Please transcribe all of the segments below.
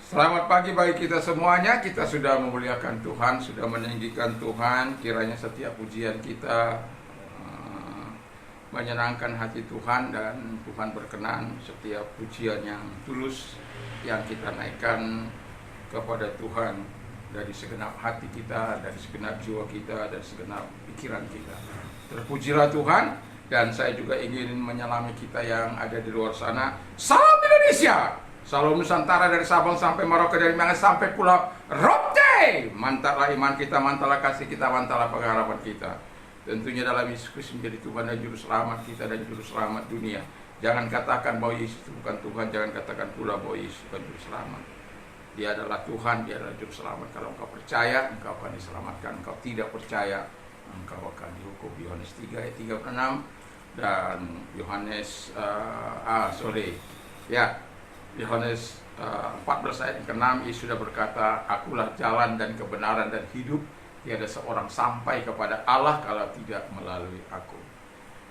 Selamat pagi bagi kita semuanya. Kita sudah memuliakan Tuhan, sudah meninggikan Tuhan. Kiranya setiap pujian kita menyenangkan hati Tuhan, dan Tuhan berkenan setiap pujian yang tulus yang kita naikkan kepada Tuhan dari segenap hati kita, dari segenap jiwa kita, dari segenap pikiran kita. Terpujilah Tuhan. Dan saya juga ingin menyelami kita yang ada di luar sana. Salam Indonesia! Salam Nusantara, dari Sabang sampai Merauke, dari Mangas sampai Pulau Rote. Mantaplah iman kita, mantaplah kasih kita, mantaplah pengharapan kita. Tentunya dalam Yesus Kristus menjadi Tuhan dan Juru Selamat kita dan Juru Selamat dunia. Jangan katakan bahwa Yesus itu bukan Tuhan, jangan katakan pula bahwa Yesus bukan Juru Selamat. Dia adalah Tuhan, Dia adalah Juru Selamat. Kalau engkau percaya, engkau akan diselamatkan. Engkau tidak percaya, engkau akan dihukum. Yohanes 3 ayat 36 dan Yohanes Yohanes 14 ayat ke-6, Yesus sudah berkata, akulah jalan dan kebenaran dan hidup. Tiada seorang sampai kepada Allah kalau tidak melalui aku.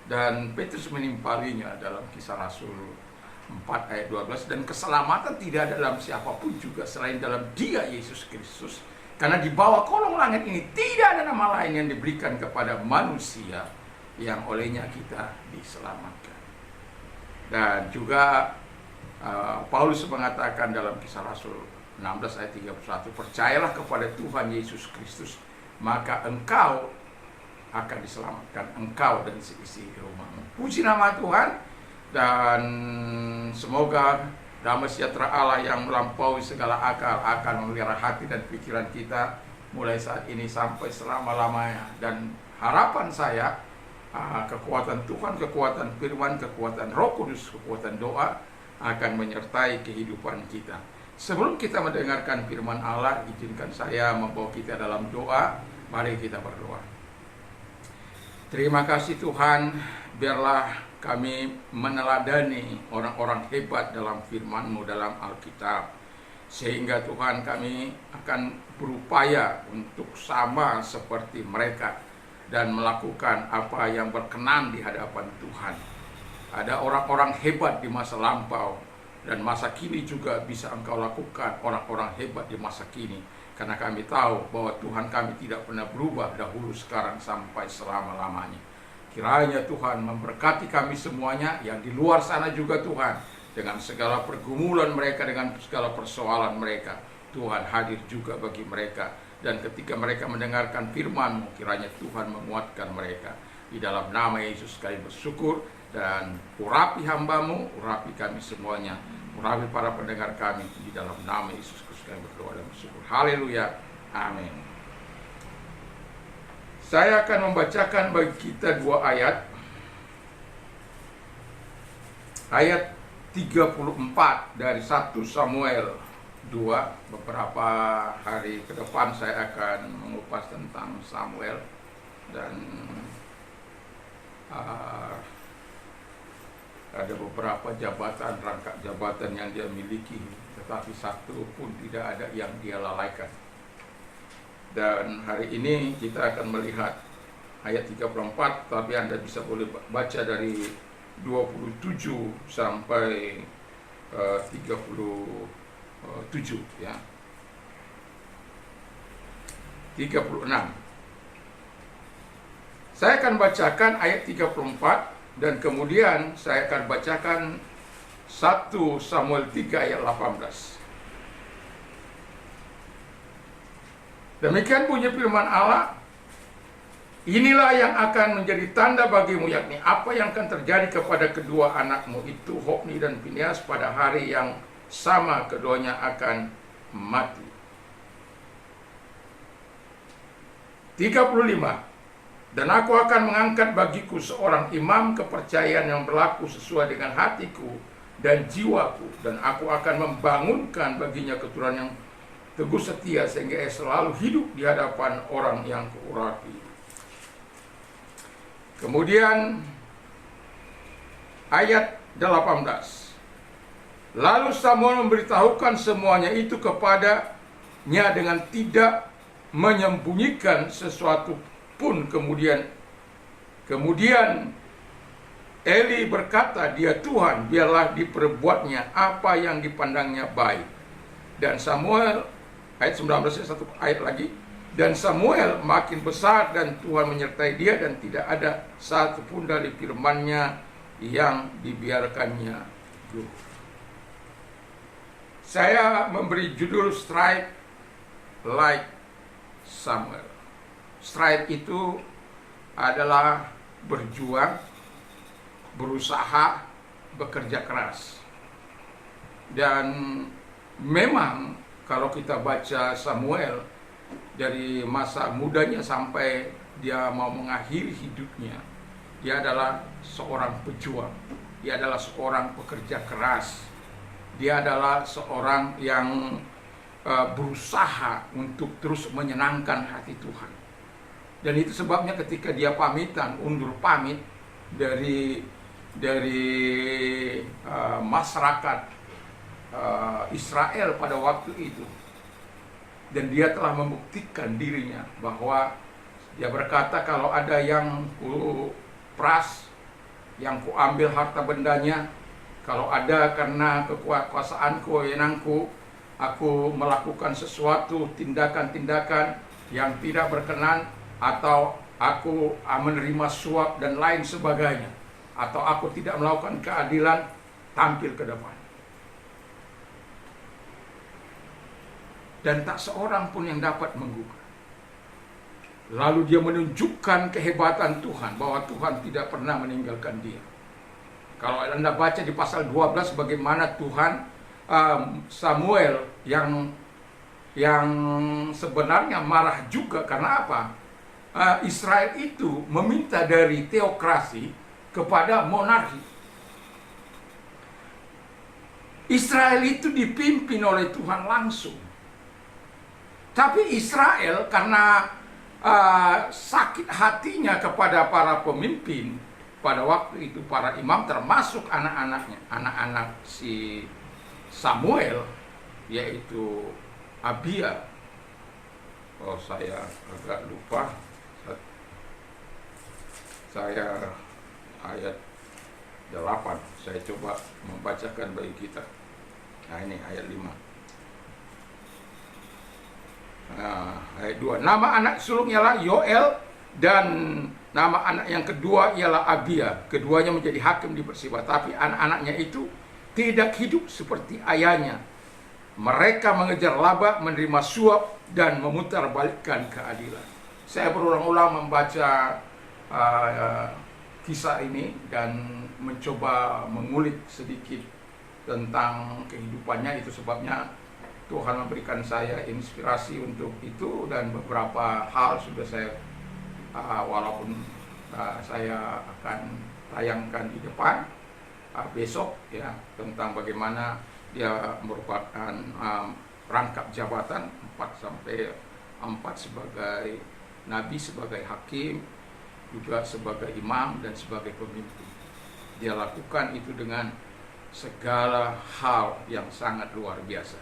Dan Petrus menimpalinya dalam Kisah Rasul 4 ayat 12, dan keselamatan tidak ada dalam siapapun juga selain dalam Dia, Yesus Kristus. Karena di bawah kolong langit ini tidak ada nama lain yang diberikan kepada manusia yang olehnya kita diselamatkan. Dan juga Paulus mengatakan dalam Kisah Rasul 16 ayat 31, percayalah kepada Tuhan Yesus Kristus, maka engkau akan diselamatkan, engkau dan seisi rumahmu. Puji nama Tuhan. Dan semoga damai sejahtera Allah yang melampaui segala akal akan memelihara hati dan pikiran kita mulai saat ini sampai selama-lamanya. Dan harapan saya, kekuatan Tuhan, kekuatan firman, kekuatan Roh Kudus, kekuatan doa akan menyertai kehidupan kita. Sebelum kita mendengarkan firman Allah, izinkan saya membawa kita dalam doa. Mari kita berdoa. Terima kasih Tuhan, biarlah kami meneladani orang-orang hebat dalam firman-Mu dalam Alkitab, sehingga Tuhan kami akan berupaya untuk sama seperti mereka dan melakukan apa yang berkenan di hadapan Tuhan. Ada orang-orang hebat di masa lampau, dan masa kini juga bisa Engkau lakukan orang-orang hebat di masa kini. Karena kami tahu bahwa Tuhan kami tidak pernah berubah dahulu, sekarang, sampai selama-lamanya. Kiranya Tuhan memberkati kami semuanya yang di luar sana juga Tuhan. Dengan segala pergumulan mereka, dengan segala persoalan mereka, Tuhan hadir juga bagi mereka. Dan ketika mereka mendengarkan firman-Mu, kiranya Tuhan menguatkan mereka. Di dalam nama Yesus kami bersyukur, dan urapi hamba-Mu, urapi kami semuanya, urapi para pendengar kami. Di dalam nama Yesus Kristus kami berdoa dan bersyukur. Haleluya, amin. Saya akan membacakan bagi kita dua ayat. Ayat 34 dari 1 Samuel 2. Beberapa hari ke depan saya akan mengupas tentang Samuel. Dan ada beberapa jabatan, rangkap jabatan yang dia miliki, tetapi satu pun tidak ada yang dia lalaikan. Dan hari ini kita akan melihat ayat 34, tapi Anda boleh baca dari 27 sampai 37 ya. 36. Saya akan bacakan ayat 34 dan kemudian saya akan bacakan 1 Samuel 3 ayat 18. Demikian bunyi firman Allah, inilah yang akan menjadi tanda bagimu, yakni apa yang akan terjadi kepada kedua anakmu itu, Hofni dan Finehas, pada hari yang sama keduanya akan mati. 35. Dan aku akan mengangkat bagiku seorang imam kepercayaan yang berlaku sesuai dengan hatiku dan jiwaku, dan aku akan membangunkan baginya keturunan yang teguh setia, sehingga ia selalu hidup di hadapan orang yang kuurapi. Kemudian ayat 18. Lalu Samuel memberitahukan semuanya itu kepadanya dengan tidak menyembunyikan sesuatu pun. Kemudian Eli berkata, dia Tuhan, biarlah diperbuatnya apa yang dipandangnya baik. Dan Samuel, ayat 19, satu ayat lagi, dan Samuel makin besar dan Tuhan menyertai dia, dan tidak ada satu pun dari firman-Nya yang dibiarkannya gugur. Saya memberi judul Strike Like Samuel. Strike itu adalah berjuang, berusaha, bekerja keras. Dan memang kalau kita baca Samuel dari masa mudanya sampai dia mau mengakhiri hidupnya, dia adalah seorang pejuang, dia adalah seorang pekerja keras, dia adalah seorang yang berusaha untuk terus menyenangkan hati Tuhan. Dan itu sebabnya ketika dia pamitan, undur pamit dari masyarakat Israel pada waktu itu, dan dia telah membuktikan dirinya bahwa dia berkata, kalau ada yang ku peras, yang ku ambil harta bendanya, kalau ada karena kekuasaanku, wewenangku, aku melakukan sesuatu tindakan-tindakan yang tidak berkenan, atau aku menerima suap dan lain sebagainya, atau aku tidak melakukan keadilan, tampil ke depan. Dan tak seorang pun yang dapat menggugah. Lalu dia menunjukkan kehebatan Tuhan, bahwa Tuhan tidak pernah meninggalkan dia. Kalau Anda baca di pasal 12 bagaimana Tuhan Samuel yang sebenarnya marah juga karena apa? Israel itu meminta dari teokrasi kepada monarki. Israel itu dipimpin oleh Tuhan langsung. Tapi Israel karena sakit hatinya kepada para pemimpin pada waktu itu, para imam, termasuk anak-anaknya, anak-anak si Samuel, yaitu Abia. Oh, saya agak lupa. Saya ayat 8, saya coba membacakan bagi kita. Nah, ini ayat 5. Nah, ayat 2. Nama anak sulung ialah Yoel, dan nama anak yang kedua ialah Abia. Keduanya menjadi hakim di Berseba, tapi anak-anaknya itu tidak hidup seperti ayahnya. Mereka mengejar laba, menerima suap, dan memutarbalikkan keadilan. Saya berulang-ulang membaca kisah ini dan mencoba mengulik sedikit tentang kehidupannya. Itu sebabnya Tuhan memberikan saya inspirasi untuk itu, dan beberapa hal sudah saya walaupun saya akan tayangkan di depan besok ya, tentang bagaimana dia merupakan rangkap jabatan 4 sebagai nabi, sebagai hakim, juga sebagai imam, dan sebagai pemimpin. Dia lakukan itu dengan segala hal yang sangat luar biasa.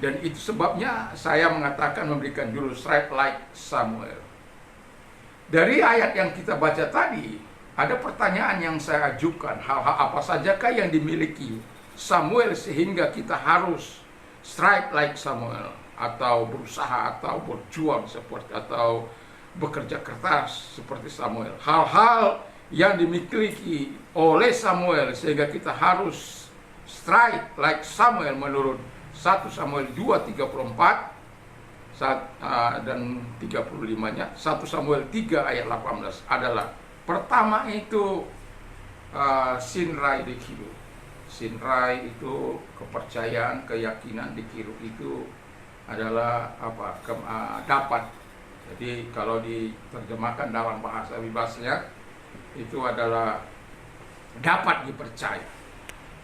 Dan itu sebabnya saya mengatakan, memberikan judul Strike Like Samuel. Dari ayat yang kita baca tadi, ada pertanyaan yang saya ajukan, hal-hal apa sajakah yang dimiliki Samuel sehingga kita harus strike like Samuel, atau berusaha, atau berjuang seperti, atau bekerja keras seperti Samuel. Hal-hal yang dimiliki oleh Samuel sehingga kita harus strike like Samuel menurut 1 Samuel 2:34 dan 35-nya. 1 Samuel 3 ayat 18 adalah, pertama itu sinrai dikiru. Sinrai itu kepercayaan, keyakinan, dikiru itu adalah apa? Dapat. Jadi kalau diterjemahkan dalam bahasa bebasnya itu adalah dapat dipercaya.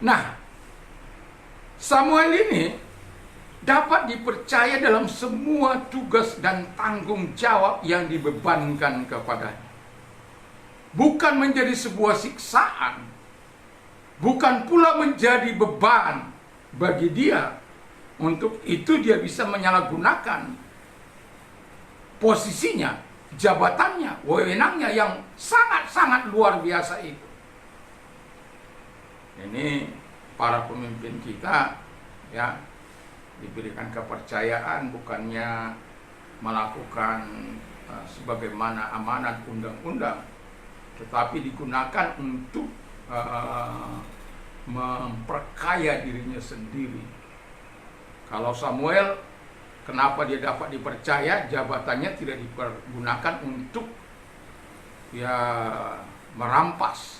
Nah, Samuel ini dapat dipercaya dalam semua tugas dan tanggung jawab yang dibebankan kepadanya. Bukan menjadi sebuah siksaan, bukan pula menjadi beban bagi dia. Untuk itu dia bisa menyalahgunakan posisinya, jabatannya, wewenangnya yang sangat-sangat luar biasa itu. Ini para pemimpin kita ya, diberikan kepercayaan bukannya melakukan sebagaimana amanat undang-undang, tetapi digunakan untuk memperkaya dirinya sendiri. Kalau Samuel, kenapa dia dapat dipercaya? Jabatannya tidak dipergunakan untuk merampas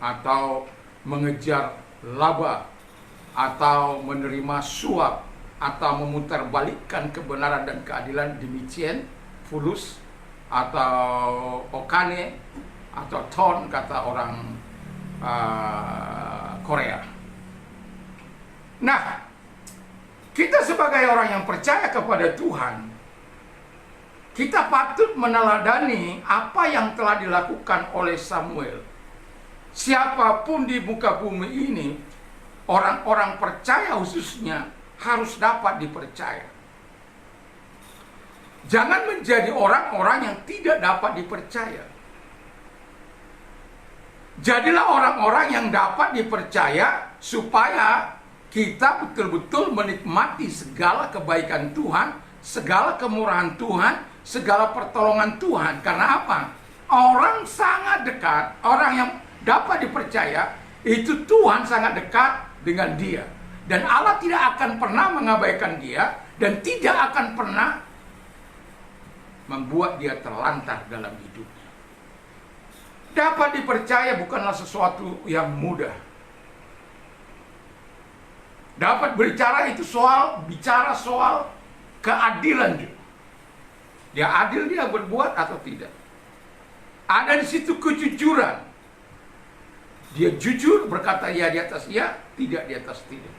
atau mengejar laba atau menerima suap atau memutarbalikkan kebenaran dan keadilan demikian fulus atau okane atau ton kata orang Korea. Nah, kita sebagai orang yang percaya kepada Tuhan, kita patut meneladani apa yang telah dilakukan oleh Samuel. Siapapun di muka bumi ini, orang-orang percaya khususnya harus dapat dipercaya. Jangan menjadi orang-orang yang tidak dapat dipercaya. Jadilah orang-orang yang dapat dipercaya supaya kita betul-betul menikmati segala kebaikan Tuhan, segala kemurahan Tuhan, segala pertolongan Tuhan. Karena apa? Orang sangat dekat, orang yang dapat dipercaya, itu Tuhan sangat dekat dengan dia. Dan Allah tidak akan pernah mengabaikan dia, dan tidak akan pernah membuat dia terlantar dalam hidupnya. Dapat dipercaya bukanlah sesuatu yang mudah. Dapat bicara itu bicara soal keadilan juga. Dia adil, dia berbuat atau tidak. Ada di situ kejujuran. Dia jujur berkata ya di atas ya, tidak di atas tidak.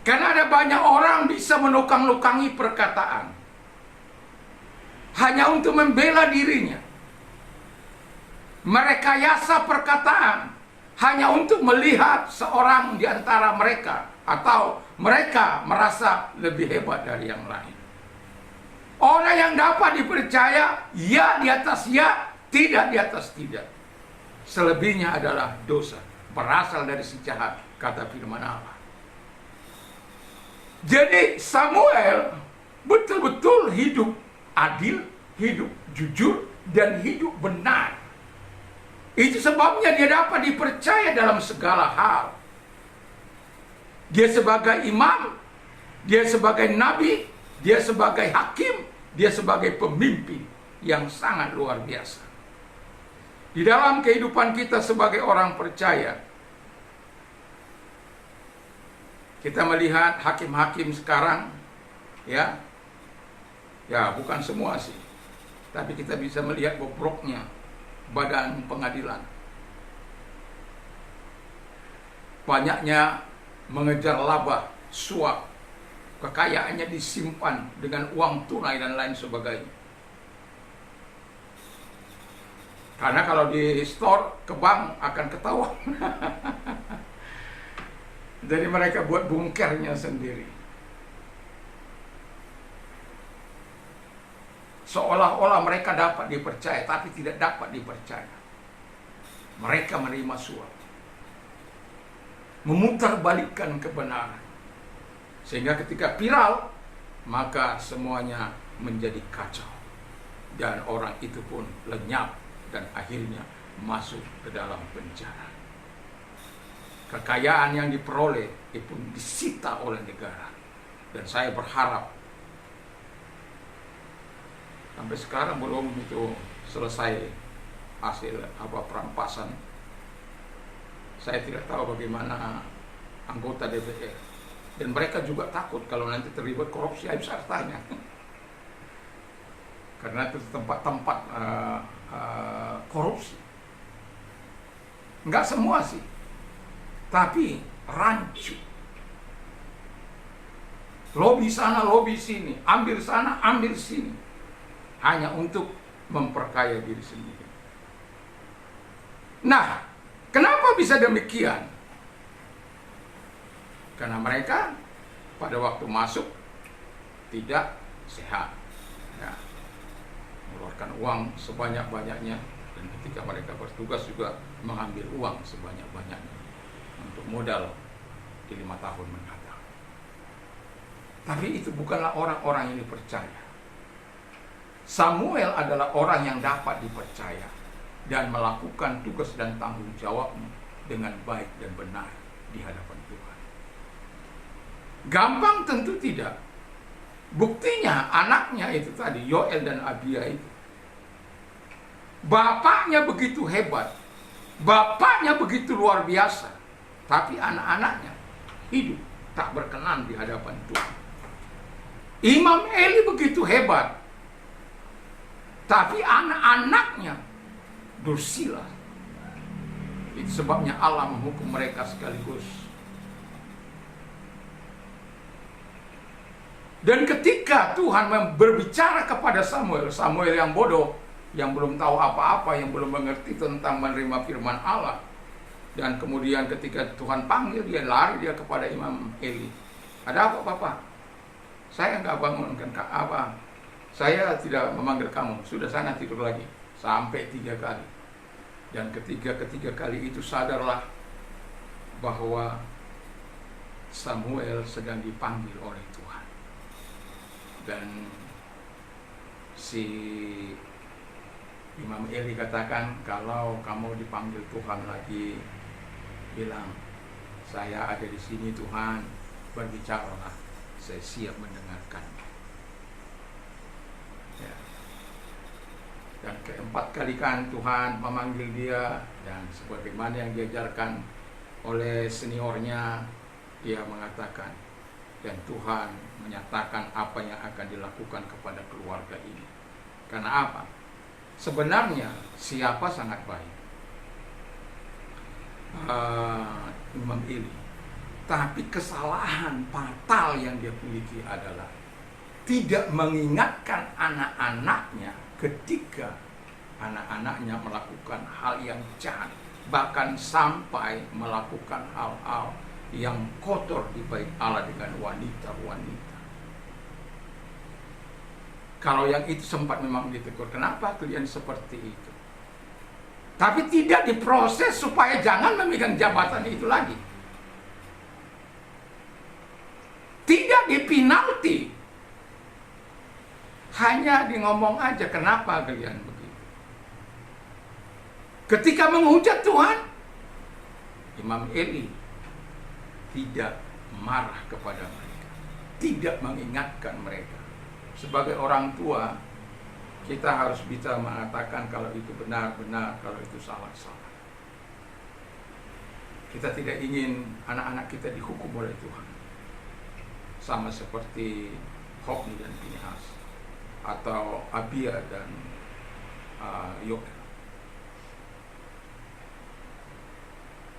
Karena ada banyak orang bisa menukang-nukangi perkataan hanya untuk membela dirinya. Merekayasa perkataan hanya untuk melihat seorang di antara mereka, atau mereka merasa lebih hebat dari yang lain. Orang yang dapat dipercaya, ya di atas ya, tidak di atas tidak. Selebihnya adalah dosa, berasal dari si jahat, kata firman Allah. Jadi Samuel betul-betul hidup adil, hidup jujur, dan hidup benar. Itu sebabnya dia dapat dipercaya dalam segala hal. Dia sebagai imam, dia sebagai nabi, dia sebagai hakim, dia sebagai pemimpin yang sangat luar biasa. Di dalam kehidupan kita sebagai orang percaya, kita melihat hakim-hakim sekarang, ya bukan semua sih, tapi kita bisa melihat bobroknya badan pengadilan. Banyaknya mengejar laba, suap, kekayaannya disimpan dengan uang tunai dan lain sebagainya. Karena kalau di store ke bank akan ketahuan. Jadi mereka buat bungkernya sendiri. Seolah-olah mereka dapat dipercaya, tapi tidak dapat dipercaya. Mereka menerima suap, memutarbalikkan kebenaran, sehingga ketika viral, maka semuanya menjadi kacau, dan orang itu pun lenyap dan akhirnya masuk ke dalam penjara. Kekayaan yang diperoleh itu pun disita oleh negara, dan saya berharap sampai sekarang belum itu selesai hasil perampasan. Saya tidak tahu bagaimana anggota DPR, dan mereka juga takut kalau nanti terlibat korupsi habis hartanya. Karena itu tempat-tempat korupsi. Enggak semua sih, tapi rancu. Lobi sana, lobi sini, ambil sana, ambil sini, hanya untuk memperkaya diri sendiri. Nah, kenapa bisa demikian? Karena mereka pada waktu masuk tidak sehat, ya, mengeluarkan uang sebanyak-banyaknya, dan ketika mereka bertugas juga mengambil uang sebanyak-banyaknya untuk modal di 5 tahun mendatang. Tapi itu bukanlah orang-orang yang dipercaya. Samuel adalah orang yang dapat dipercaya dan melakukan tugas dan tanggung jawabnya dengan baik dan benar di hadapan Tuhan. Gampang tentu tidak. Buktinya anaknya itu tadi, Yoel dan Abia itu. Bapaknya begitu hebat, bapaknya begitu luar biasa, tapi anak-anaknya hidup tak berkenan di hadapan Tuhan. Imam Eli begitu hebat, tapi anak-anaknya dursila. Itu sebabnya Allah menghukum mereka sekaligus. Dan ketika Tuhan berbicara kepada Samuel, Samuel yang bodoh, yang belum tahu apa-apa, yang belum mengerti tentang menerima firman Allah. Dan kemudian ketika Tuhan panggil, dia lari dia kepada Imam Eli. Ada apa, Papa? Saya nggak bangunkan apa. Saya tidak memanggil kamu. Sudah sana tidur lagi. Sampai 3 kali. Dan ketiga kali itu sadarlah bahwa Samuel sedang dipanggil oleh Tuhan. Dan si Imam Eli katakan, kalau kamu dipanggil Tuhan lagi, bilang, saya ada di sini Tuhan, berbicaralah, saya siap mendengarkan. Ya. Dan keempat kali kan Tuhan memanggil dia, dan sebagaimana yang diajarkan oleh seniornya, dia mengatakan, dan Tuhan menyatakan apa yang akan dilakukan kepada keluarga ini. Karena apa? Sebenarnya siapa sangat baik, Imam Eli. Tapi kesalahan fatal yang dia miliki adalah tidak mengingatkan anak-anaknya ketika anak-anaknya melakukan hal yang jahat, bahkan sampai melakukan hal-hal yang kotor di bait Allah dengan wanita-wanita. Kalau yang itu sempat memang ditegur, kenapa kalian seperti itu? Tapi tidak diproses supaya jangan memegang jabatan itu lagi. Tidak dipinalti. Hanya di ngomong aja, kenapa kalian begitu? Ketika menghujat Tuhan, Imam Eli tidak marah kepada mereka, tidak mengingatkan mereka. Sebagai orang tua, kita harus bisa mengatakan kalau itu benar-benar, kalau itu salah-salah. Kita tidak ingin anak-anak kita dihukum oleh Tuhan, sama seperti Hofni dan Pinehas, atau Abia dan Yoel.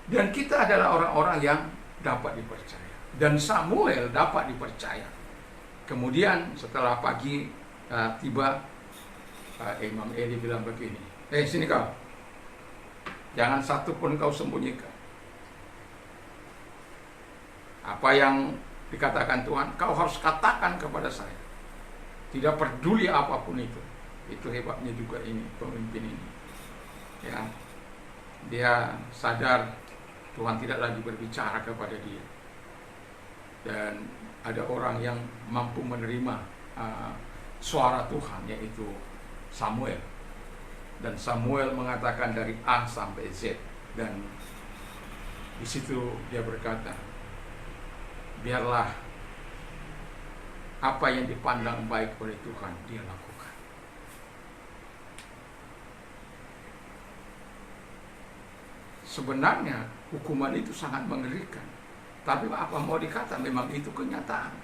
Dan kita adalah orang-orang yang dapat dipercaya, dan Samuel dapat dipercaya. Kemudian setelah pagi tiba, Imam Eli bilang begini, sini kau, jangan satu pun kau sembunyikan. Apa yang dikatakan Tuhan, kau harus katakan kepada saya. Tidak peduli apapun itu. Itu hebatnya juga ini, pemimpin ini. Ya, dia sadar Tuhan tidak lagi berbicara kepada dia. Dan ada orang yang mampu menerima suara Tuhan, yaitu Samuel. Dan Samuel mengatakan dari A sampai Z. Dan di situ dia berkata, biarlah apa yang dipandang baik oleh Tuhan dia lakukan. Sebenarnya hukuman itu sangat mengerikan. Tapi apa mau dikata, memang itu kenyataan.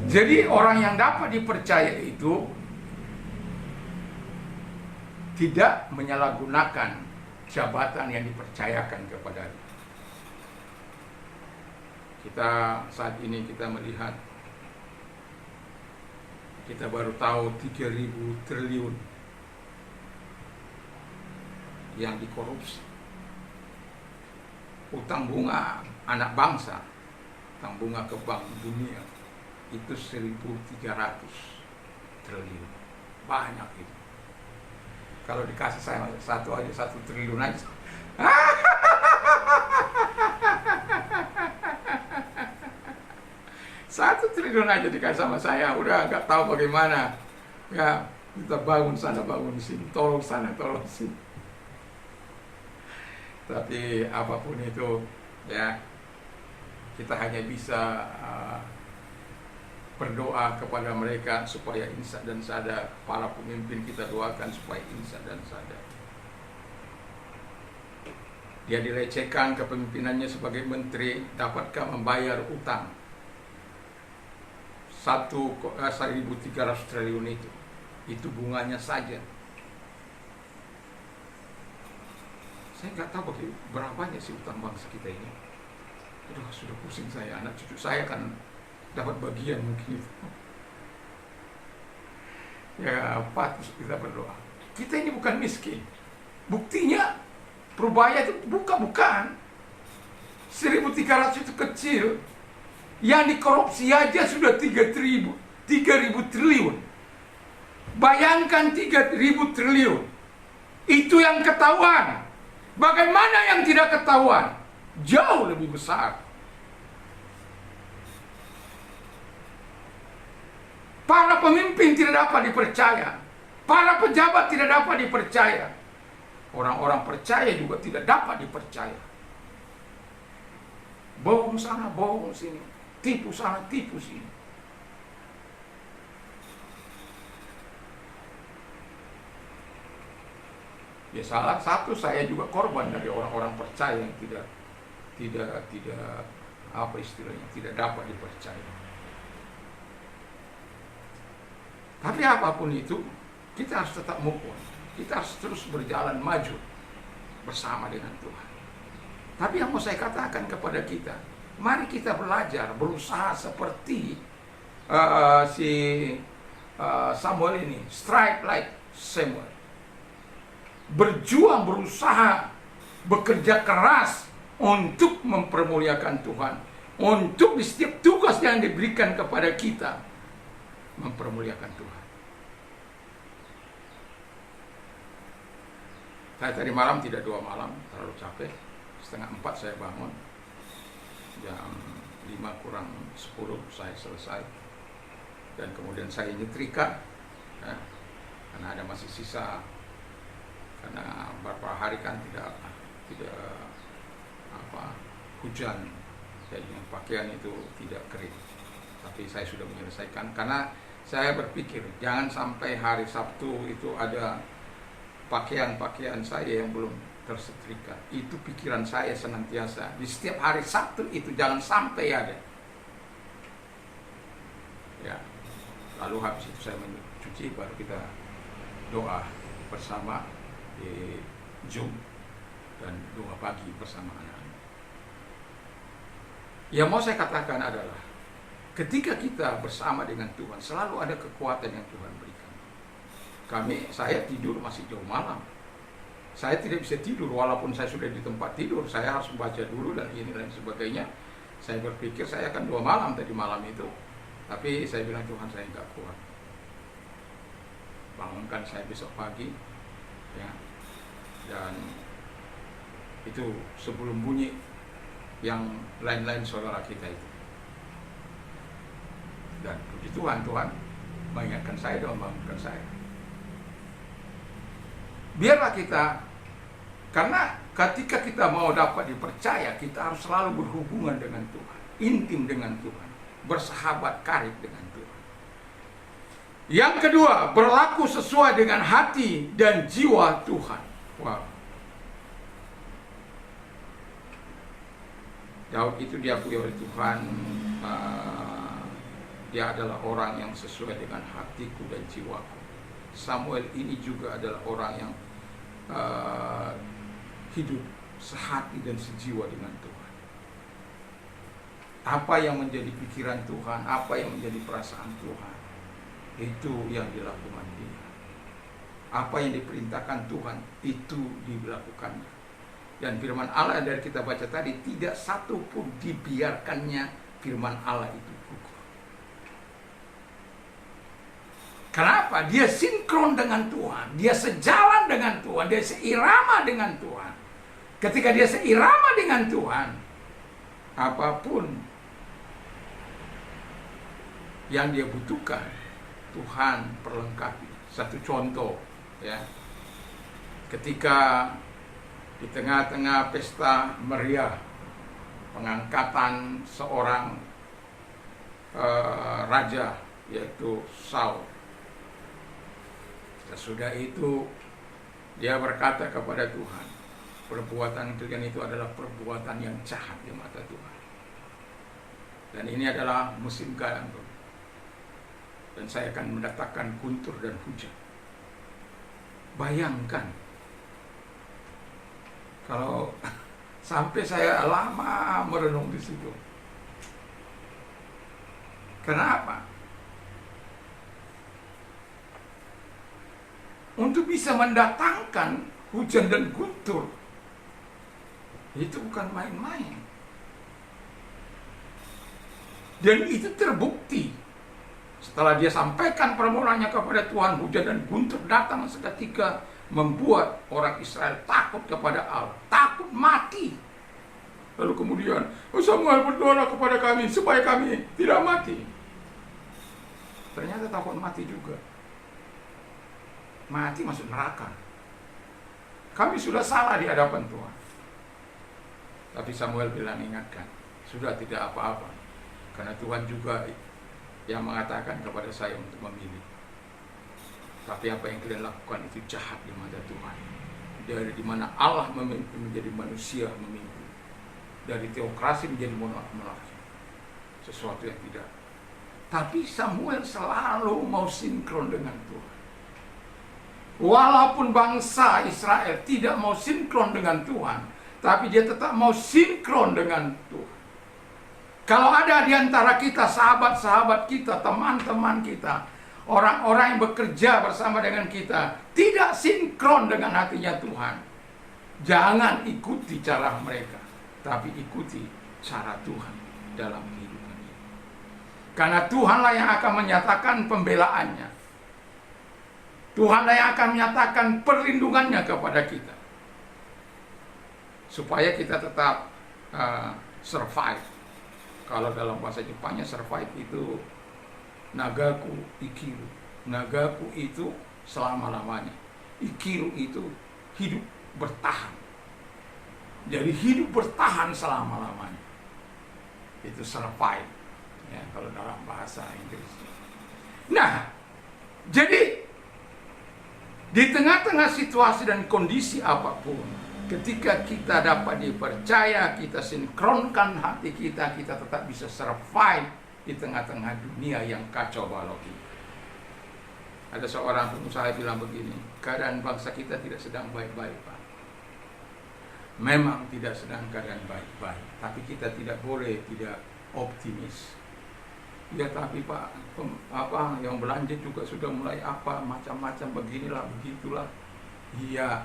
Jadi orang yang dapat dipercaya itu tidak menyalahgunakan jabatan yang dipercayakan kepadanya. Kita saat ini kita melihat, kita baru tahu 3.000 triliun yang dikorupsi. Utang bunga anak bangsa, utang bunga ke Bank Dunia itu 1.300 triliun. Banyak itu. Kalau dikasih saya satu aja, 1 triliun aja. 1 triliun aja dikasih sama saya, udah nggak tahu bagaimana. Ya, kita bangun sana, bangun sini, tolong sana, tolong sini. Tapi apapun itu, ya, kita hanya bisa berdoa kepada mereka supaya insaf dan sadar. Para pemimpin kita doakan supaya insaf dan sadar. Dia dilecehkan kepemimpinannya sebagai menteri, dapatkah membayar utang 1.300 triliun itu bunganya saja. Saya nggak tahu berapanya sih utang bangsa kita ini. Sudah pusing saya, anak cucu saya kan dapat bagian mungkin itu. Ya, patut kita berdoa. Kita ini bukan miskin. Buktinya Perubahan itu bukan 1.300 itu kecil. Yang dikorupsi aja sudah 3.000 triliun. Bayangkan 3.000 triliun. Itu yang ketahuan. Bagaimana yang tidak ketahuan? Jauh lebih besar. Para pemimpin tidak dapat dipercaya. Para pejabat tidak dapat dipercaya. Orang-orang percaya juga tidak dapat dipercaya. Bohong sana, bohong sini. Tipu sana, tipu sini. Ya, salah satu saya juga korban dari orang-orang percaya yang tidak apa istilahnya, tidak dapat dipercaya. Tapi apapun itu, kita harus tetap move on. Kita harus terus berjalan maju bersama dengan Tuhan. Tapi yang mau saya katakan kepada kita, mari kita belajar, berusaha seperti Samuel ini, strike like Samuel. Berjuang, berusaha, bekerja keras untuk mempermuliakan Tuhan. Untuk di setiap tugas yang diberikan kepada kita, mempermuliakan Tuhan. Saya tadi malam tidak 2 malam, terlalu capek. 3:30 saya bangun. Jam 5:50 saya selesai. Dan kemudian saya nyetrika, ya, karena ada masih sisa. Karena beberapa hari kan tidak hujan, jadi pakaian itu tidak kering. Tapi saya sudah menyelesaikan karena saya berpikir jangan sampai hari Sabtu itu ada pakaian-pakaian saya yang belum tersetrika. Itu pikiran saya senantiasa. Di setiap hari Sabtu itu jangan sampai ada. Ya. Lalu habis itu saya mencuci, baru kita doa bersama di Zoom dan doa pagi bersama anak-anak. Yang mau saya katakan adalah ketika kita bersama dengan Tuhan, selalu ada kekuatan yang Tuhan berikan. Saya tidur masih jauh malam. Saya tidak bisa tidur walaupun saya sudah di tempat tidur. Saya harus membaca dulu dan ini dan sebagainya. Saya berpikir saya akan 2 malam tadi malam itu. Tapi saya bilang, Tuhan, saya nggak kuat. Bangunkan saya besok pagi, ya. Dan itu sebelum bunyi yang lain-lain saudara kita itu. Dan puji Tuhan, Tuhan mengingatkan saya dan membangunkan saya. Biarlah kita, karena ketika kita mau dapat dipercaya, kita harus selalu berhubungan dengan Tuhan, intim dengan Tuhan, bersahabat karib dengan Tuhan. Yang kedua, berlaku sesuai dengan hati dan jiwa Tuhan. Wow. Daud itu diakui oleh Tuhan, dia adalah orang yang sesuai dengan hatiku dan jiwaku. Samuel ini juga adalah orang yang hidup sehati dan sejiwa dengan Tuhan. Apa yang menjadi pikiran Tuhan, apa yang menjadi perasaan Tuhan, itu yang dilakukan dia. Apa yang diperintahkan Tuhan, itu dilakukannya. Dan firman Allah dari kita baca tadi, tidak satu pun dibiarkannya firman Allah itu gugur. Kenapa? Dia sinkron dengan Tuhan, dia sejalan dengan Tuhan, dia seirama dengan Tuhan. Ketika dia seirama dengan Tuhan, apapun yang dia butuhkan, Tuhan perlengkapi. Satu contoh, ya, ketika di tengah-tengah pesta meriah pengangkatan seorang raja, yaitu Saul, sesudah itu dia berkata kepada Tuhan, perbuatan kalian itu adalah perbuatan yang jahat di mata Tuhan. Dan ini adalah musim garam, dan saya akan mendatangkan guntur dan hujan. Bayangkan kalau sampai saya lama merenung di situ. Kenapa? Untuk bisa mendatangkan hujan dan guntur, itu bukan main-main. Dan itu terbukti setelah dia sampaikan permohonannya kepada Tuhan, hujan dan guntur datang seketika, membuat orang Israel takut kepada Allah, takut mati. Lalu kemudian Samuel berdoa kepada kami supaya kami tidak mati. Ternyata takut mati juga. Mati masuk neraka. Kami sudah salah di hadapan Tuhan. Tapi Samuel bilang, ingatkan, sudah tidak apa-apa, karena Tuhan juga yang mengatakan kepada saya untuk memilih. Tapi apa yang kalian lakukan itu jahat di mata Tuhan. Dari dimana Allah memimpin menjadi manusia memimpin. Dari teokrasi menjadi monarki. Sesuatu yang tidak. Tapi Samuel selalu mau sinkron dengan Tuhan. Walaupun bangsa Israel tidak mau sinkron dengan Tuhan, tapi dia tetap mau sinkron dengan Tuhan. Kalau ada di antara kita, sahabat-sahabat kita, teman-teman kita, orang-orang yang bekerja bersama dengan kita, tidak sinkron dengan hatinya Tuhan, jangan ikuti cara mereka, tapi ikuti cara Tuhan dalam kehidupan ini. Karena Tuhanlah yang akan menyatakan pembelaannya. Tuhanlah yang akan menyatakan perlindungannya kepada kita. Supaya kita tetap survive. Kalau dalam bahasa Jepangnya survive itu nagaku ikiru. Nagaku itu selama-lamanya. Ikiru itu hidup bertahan. Jadi hidup bertahan selama-lamanya. Itu survive. Ya, kalau dalam bahasa Inggris. Nah, jadi di tengah-tengah situasi dan kondisi apapun, ketika kita dapat dipercaya, kita sinkronkan hati kita, kita tetap bisa survive di tengah-tengah dunia yang kacau balau ini. Ada seorang pengusaha bilang begini, keadaan bangsa kita tidak sedang baik-baik, Pak. Memang tidak sedang keadaan baik-baik, tapi kita tidak boleh tidak optimis. Ya tapi Pak, yang belanja juga sudah mulai macam-macam beginilah, begitulah. Iya,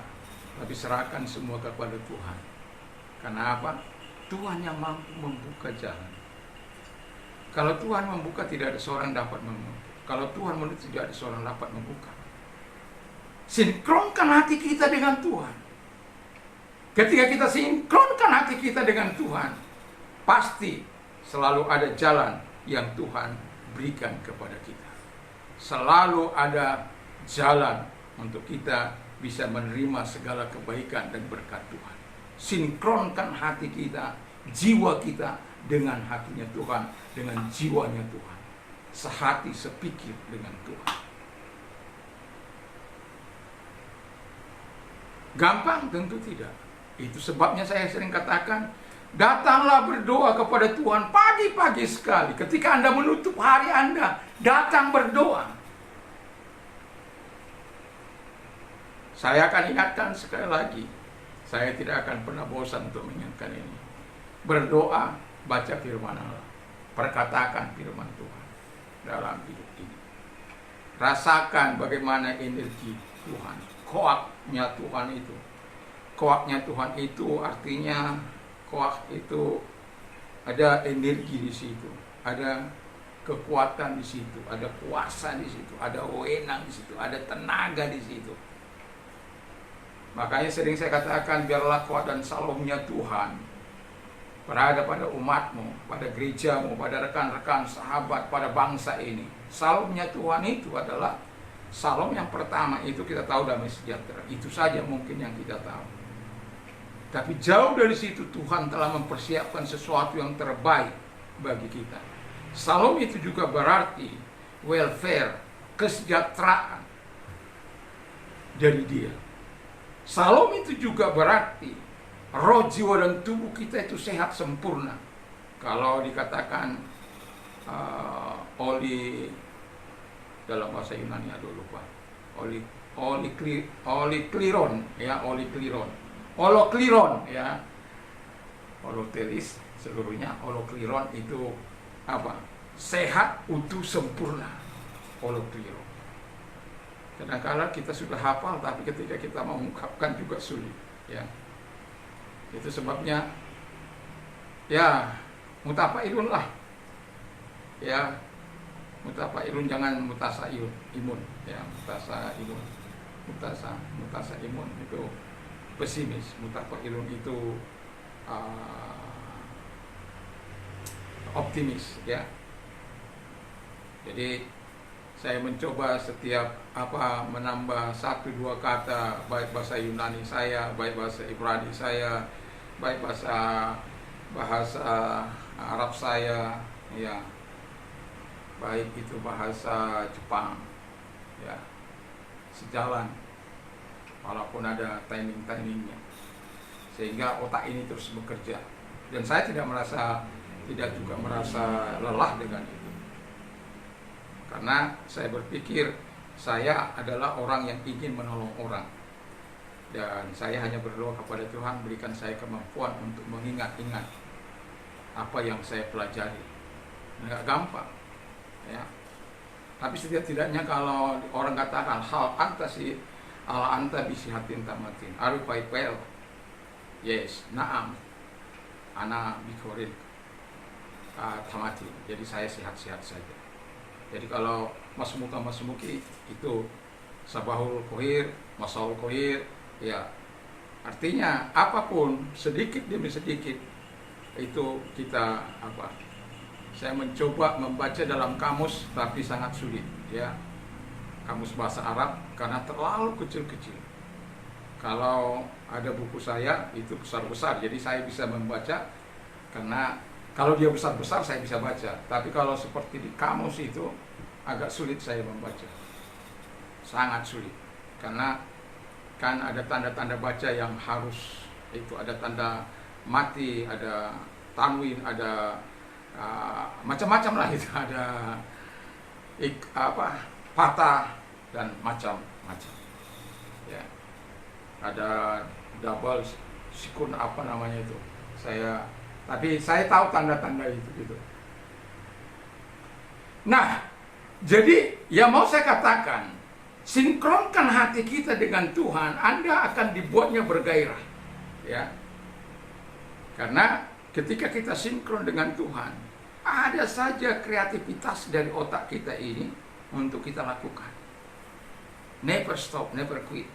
tapi serahkan semua kepada Tuhan. Karena apa? Tuhan yang mampu membuka jalan. Kalau Tuhan membuka, tidak ada seorang dapat menutup. Kalau Tuhan menutup, tidak ada seorang dapat membuka. Sinkronkan hati kita dengan Tuhan. Ketika kita sinkronkan hati kita dengan Tuhan, pasti selalu ada jalan yang Tuhan berikan kepada kita. Selalu ada jalan untuk kita bisa menerima segala kebaikan dan berkat Tuhan. Sinkronkan hati kita, jiwa kita dengan hatinya Tuhan, dengan jiwanya Tuhan. Sehati, sepikir dengan Tuhan. Gampang? Tentu tidak. Itu sebabnya saya sering katakan, datanglah berdoa kepada Tuhan pagi-pagi sekali. Ketika Anda menutup hari Anda, datang berdoa. Saya akan ingatkan sekali lagi, saya tidak akan pernah bosan untuk mengingatkan ini. Berdoa, baca firman Allah, perkatakan firman Tuhan dalam hidup ini. Rasakan bagaimana energi Tuhan, koaknya Tuhan itu. Koaknya Tuhan itu artinya, koak itu ada energi di situ, ada kekuatan di situ, ada kuasa di situ, ada wewenang di situ, ada tenaga di situ. Makanya sering saya katakan, biarlah kuat dan salomnya Tuhan berada pada umatmu, pada gerejamu, pada rekan-rekan, sahabat, pada bangsa ini. Salamnya Tuhan itu adalah salam yang pertama, itu kita tahu damai sejahtera. Itu saja mungkin yang kita tahu. Tapi jauh dari situ Tuhan telah mempersiapkan sesuatu yang terbaik bagi kita. Salam itu juga berarti welfare, kesejahteraan dari Dia. Salam itu juga berarti roh, jiwa, dan tubuh kita itu sehat sempurna. Kalau dikatakan oli, dalam bahasa Yunani, aduh lupa, olikliron, ya, olikliron, olokliron, ya, holotelis seluruhnya, olokliron itu apa? Sehat, utuh, sempurna, olokliron. Kadang-kadang kita sudah hafal, tapi ketika kita mau mengungkapkan juga sulit, ya. Itu sebabnya ya mutafailun lah, ya, mutafailun, jangan mutasailun, ya, mutasa imun itu pesimis, mutafailun itu optimis, ya. Jadi saya mencoba setiap menambah 1-2 kata, baik bahasa Yunani saya, baik bahasa Ibrani saya, baik bahasa Arab saya, ya, baik itu bahasa Jepang, ya, sejalan, walaupun ada timingnya, sehingga otak ini terus bekerja. Dan saya tidak juga merasa lelah dengan itu, karena saya berpikir saya adalah orang yang ingin menolong orang. Dan saya hanya berdoa kepada Tuhan, berikan saya kemampuan untuk mengingat-ingat apa yang saya pelajari. Nggak gampang, ya. Tapi setidak-tidaknya kalau orang katakan hal anta bisihatin tamatin, arifaipel, yes, naam, ana bikorin tamatin. Jadi saya sehat-sehat saja. Jadi kalau masmuki itu sabahul kohir, masaul kohir, ya, artinya apapun sedikit demi sedikit itu kita saya mencoba membaca dalam kamus, tapi sangat sulit, ya, kamus bahasa Arab, karena terlalu kecil-kecil. Kalau ada buku saya itu besar-besar, jadi saya bisa membaca, karena kalau dia besar-besar saya bisa baca. Tapi kalau seperti di kamus itu agak sulit saya membaca, sangat sulit, karena kan ada tanda-tanda baca yang harus, itu ada tanda mati, ada tanwin, ada macam-macam lah, itu ada patah dan macam-macam, ya, ada double sikun itu, tapi saya tahu tanda-tanda itu gitu. Nah, jadi yang mau saya katakan, sinkronkan hati kita dengan Tuhan, Anda akan dibuatnya bergairah, ya. Karena ketika kita sinkron dengan Tuhan, ada saja kreativitas dari otak kita ini untuk kita lakukan. Never stop, never quit,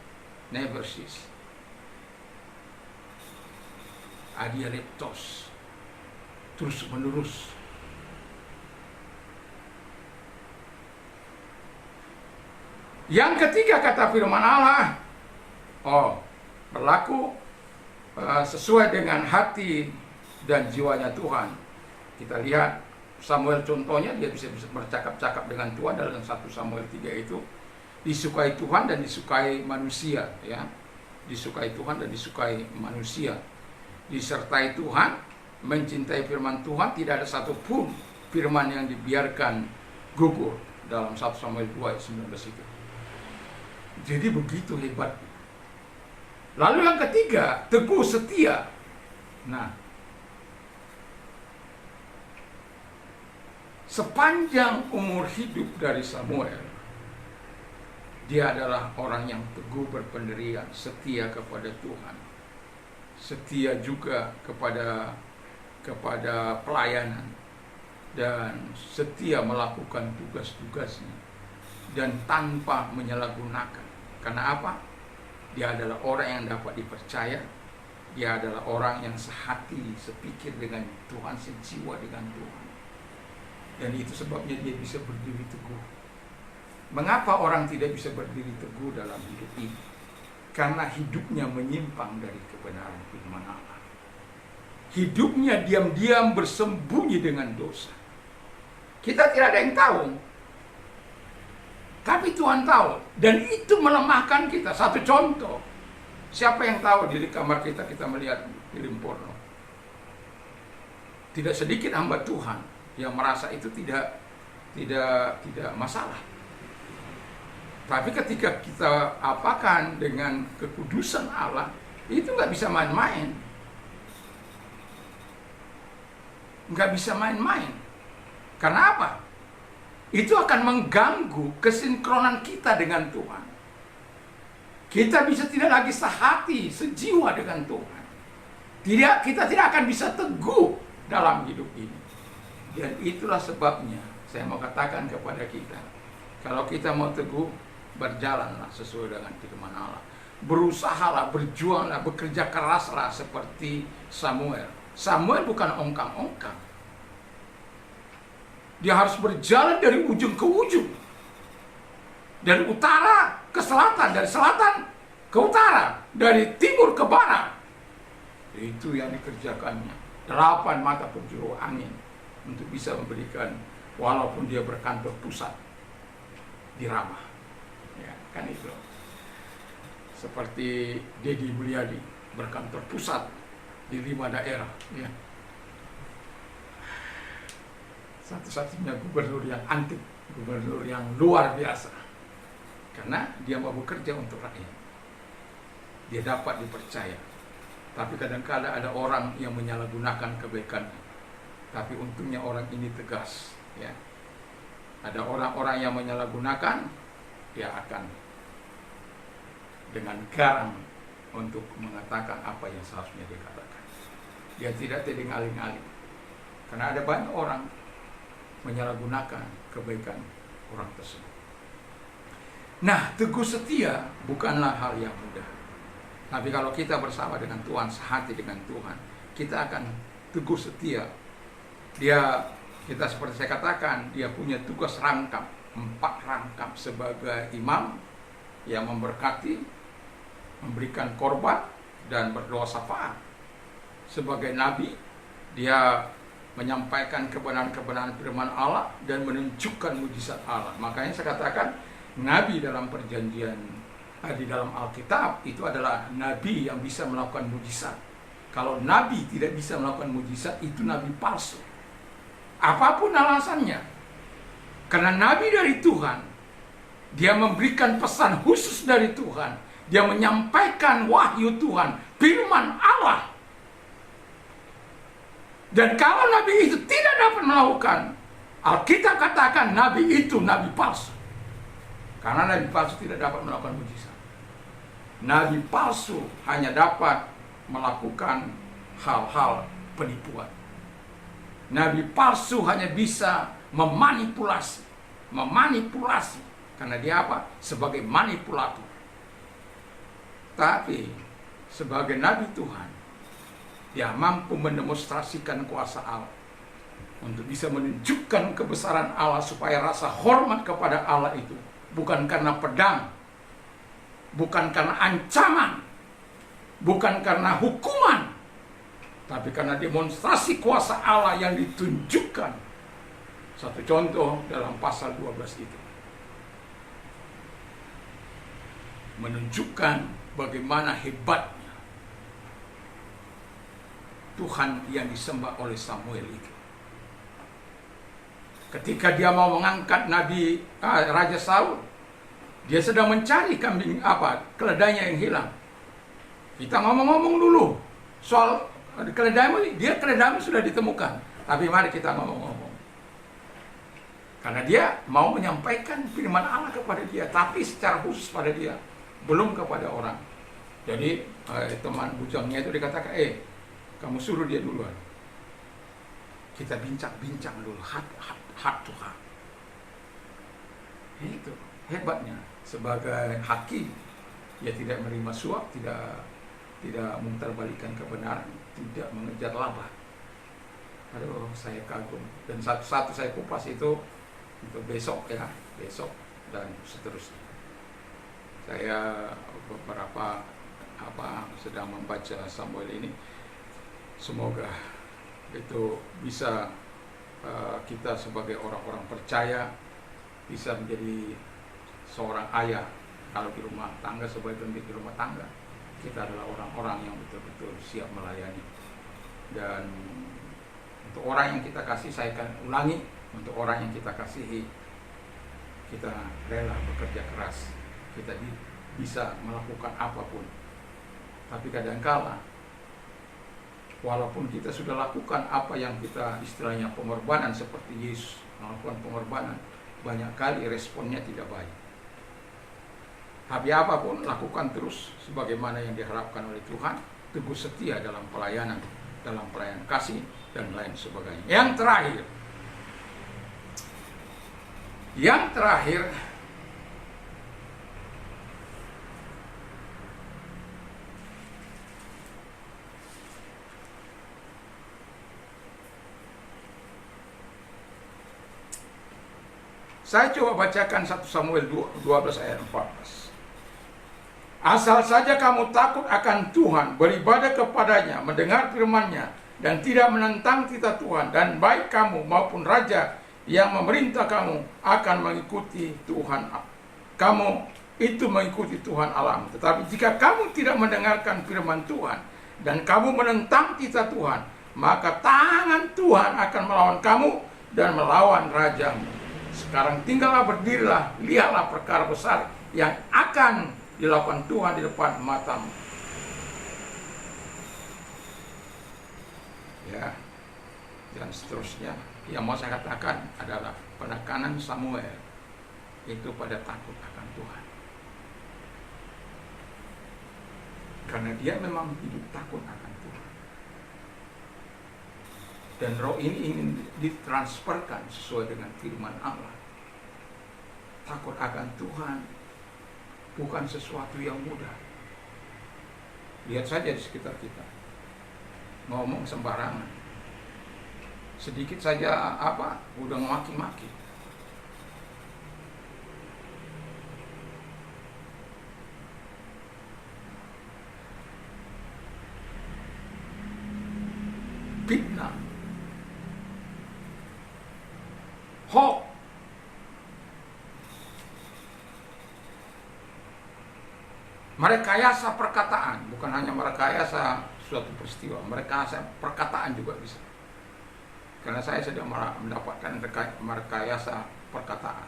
never cease. Adialeptos, terus menerus. Yang ketiga kata firman Allah, berlaku sesuai dengan hati dan jiwanya Tuhan. Kita lihat Samuel, contohnya dia bisa bercakap-cakap dengan Tuhan dalam 1 Samuel 3 itu. Disukai Tuhan dan disukai manusia, ya. Disukai Tuhan dan disukai manusia. Disertai Tuhan, mencintai firman Tuhan, tidak ada satupun firman yang dibiarkan gugur dalam 1 Samuel 2 ayat 19 itu. Jadi begitu hebat. Lalu yang ketiga, teguh setia. Nah, sepanjang umur hidup dari Samuel, dia adalah orang yang teguh berpendirian, setia kepada Tuhan, setia juga kepada pelayanan, dan setia melakukan tugas-tugasnya, dan tanpa menyalahgunakan. Karena apa? Dia adalah orang yang dapat dipercaya, Dia adalah orang yang sehati, sepikir dengan Tuhan, sejiwa dengan Tuhan. Dan itu sebabnya dia bisa berdiri teguh. Mengapa orang tidak bisa berdiri teguh dalam hidup ini? Karena hidupnya menyimpang dari kebenaran firman Allah. Hidupnya diam-diam bersembunyi dengan dosa. Kita tidak ada yang tahu, tapi Tuhan tahu. Dan itu melemahkan kita. Satu contoh, siapa yang tahu di kamar kita melihat film porno? Tidak sedikit hamba Tuhan yang merasa itu tidak masalah. Tapi ketika kita apakan dengan kekudusan Allah, itu nggak bisa main-main. Nggak bisa main-main. Karena apa? Itu akan mengganggu kesinkronan kita dengan Tuhan. Kita bisa tidak lagi sehati, sejiwa dengan Tuhan. Kita tidak akan bisa teguh dalam hidup ini. Dan itulah sebabnya saya mau katakan kepada kita, kalau kita mau teguh, berjalanlah sesuai dengan firman Allah. Berusahalah, berjuanglah, bekerja keraslah seperti Samuel. Samuel bukan ongkang-ongkang. Dia harus berjalan dari ujung ke ujung. Dari utara ke selatan, dari selatan ke utara, dari timur ke barat. Itu yang dikerjakannya. 8 mata penjuru angin untuk bisa memberikan, walaupun dia berkantor pusat di Ramah. Ya, kan itu. Seperti Dedi Mulyadi berkantor pusat di 5 daerah. Ya. Satu-satunya gubernur yang antik, gubernur yang luar biasa. Karena dia mau bekerja untuk rakyat. Dia dapat dipercaya. Tapi kadang-kadang ada orang yang menyalahgunakan kebaikannya. Tapi untungnya orang ini tegas. Ya. Ada orang-orang yang menyalahgunakan, dia akan dengan garang untuk mengatakan apa yang seharusnya dia katakan. Dia tidak tedeng-aling-aling. Karena ada banyak orang menyalahgunakan kebaikan orang tersebut. Nah, teguh setia bukanlah hal yang mudah. Tapi kalau kita bersama dengan Tuhan, sehati dengan Tuhan, kita akan teguh setia. Kita seperti saya katakan, dia punya tugas rangkap, 4 rangkap sebagai imam yang memberkati, memberikan korban, dan berdoa syafaat. Sebagai nabi, dia menyampaikan kebenaran-kebenaran firman Allah dan menunjukkan mujizat Allah. Makanya saya katakan, nabi dalam perjanjian di dalam Alkitab itu adalah nabi yang bisa melakukan mujizat. Kalau nabi tidak bisa melakukan mujizat, itu nabi palsu. Apapun alasannya. Karena nabi dari Tuhan, dia memberikan pesan khusus dari Tuhan. Dia menyampaikan wahyu Tuhan, firman Allah. Dan kalau nabi itu tidak dapat melakukan, Alkitab katakan nabi itu nabi palsu. Karena nabi palsu tidak dapat melakukan mujizat. Nabi palsu hanya dapat melakukan hal-hal penipuan. Nabi palsu hanya bisa memanipulasi. Karena dia apa? Sebagai manipulator. Tapi sebagai nabi Tuhan, dia mampu mendemonstrasikan kuasa Allah untuk bisa menunjukkan kebesaran Allah, supaya rasa hormat kepada Allah itu bukan karena pedang, bukan karena ancaman, bukan karena hukuman, tapi karena demonstrasi kuasa Allah yang ditunjukkan. Satu contoh dalam pasal 12 itu menunjukkan bagaimana hebatnya Tuhan yang disembah oleh Samuel itu. Ketika dia mau mengangkat Raja Saul, dia sedang mencari keledainya yang hilang. Kita ngomong-ngomong dulu soal keledaimu. Keledaimu sudah ditemukan, tapi mari kita ngomong-ngomong. Karena dia mau menyampaikan firman Allah kepada dia, tapi secara khusus pada dia, belum kepada orang. Jadi teman bujangnya itu dikatakan, kamu suruh dia duluan. Kita bincang-bincang dulu, heart to heart. Itu hebatnya sebagai hakim. Dia tidak menerima suap, tidak tidak memutarbalikkan kebenaran, tidak mengejar laba. Aduh, saya kagum. Dan satu-satu saya kupas itu untuk besok ya, besok dan seterusnya. Saya beberapa sedang membaca Samuel ini. Semoga itu bisa kita sebagai orang-orang percaya bisa menjadi seorang ayah. Kalau di rumah tangga, sebagai pemimpin di rumah tangga, kita adalah orang-orang yang betul-betul siap melayani. Dan untuk orang yang kita kasih, saya akan ulangi, untuk orang yang kita kasihi, kita rela bekerja keras, kita bisa melakukan apapun. Tapi kadangkala walaupun kita sudah lakukan apa yang kita istilahnya pengorbanan, seperti Yesus melakukan pengorbanan, banyak kali responnya tidak baik. Tapi apapun, lakukan terus sebagaimana yang diharapkan oleh Tuhan, teguh setia dalam pelayanan kasih dan lain sebagainya. Yang terakhir, saya coba bacakan 1 Samuel 12 ayat 14. Asal saja kamu takut akan Tuhan, beribadah kepadanya, mendengar firman-Nya, dan tidak menentang titah Tuhan, dan baik kamu maupun raja yang memerintah kamu akan mengikuti Tuhan. Kamu itu mengikuti Tuhan Allah. Tetapi jika kamu tidak mendengarkan firman Tuhan, dan kamu menentang titah Tuhan, maka tangan Tuhan akan melawan kamu dan melawan rajamu. Sekarang tinggallah, berdirilah, lihatlah perkara besar yang akan dilakukan Tuhan di depan matamu. Ya, dan seterusnya. Yang mau saya katakan adalah penekanan Samuel itu pada takut akan Tuhan. Karena dia memang hidup takut akan Tuhan. Dan roh ini ingin ditransferkan sesuai dengan firman Allah. Takut akan Tuhan bukan sesuatu yang mudah. Lihat saja di sekitar kita. Ngomong sembarangan. Sedikit saja udah maki-maki. Fitnah. Hoax. Merekayasa perkataan, bukan hanya merekayasa suatu peristiwa, merekayasa perkataan juga bisa. Karena saya sedang mendapatkan merekayasa perkataan.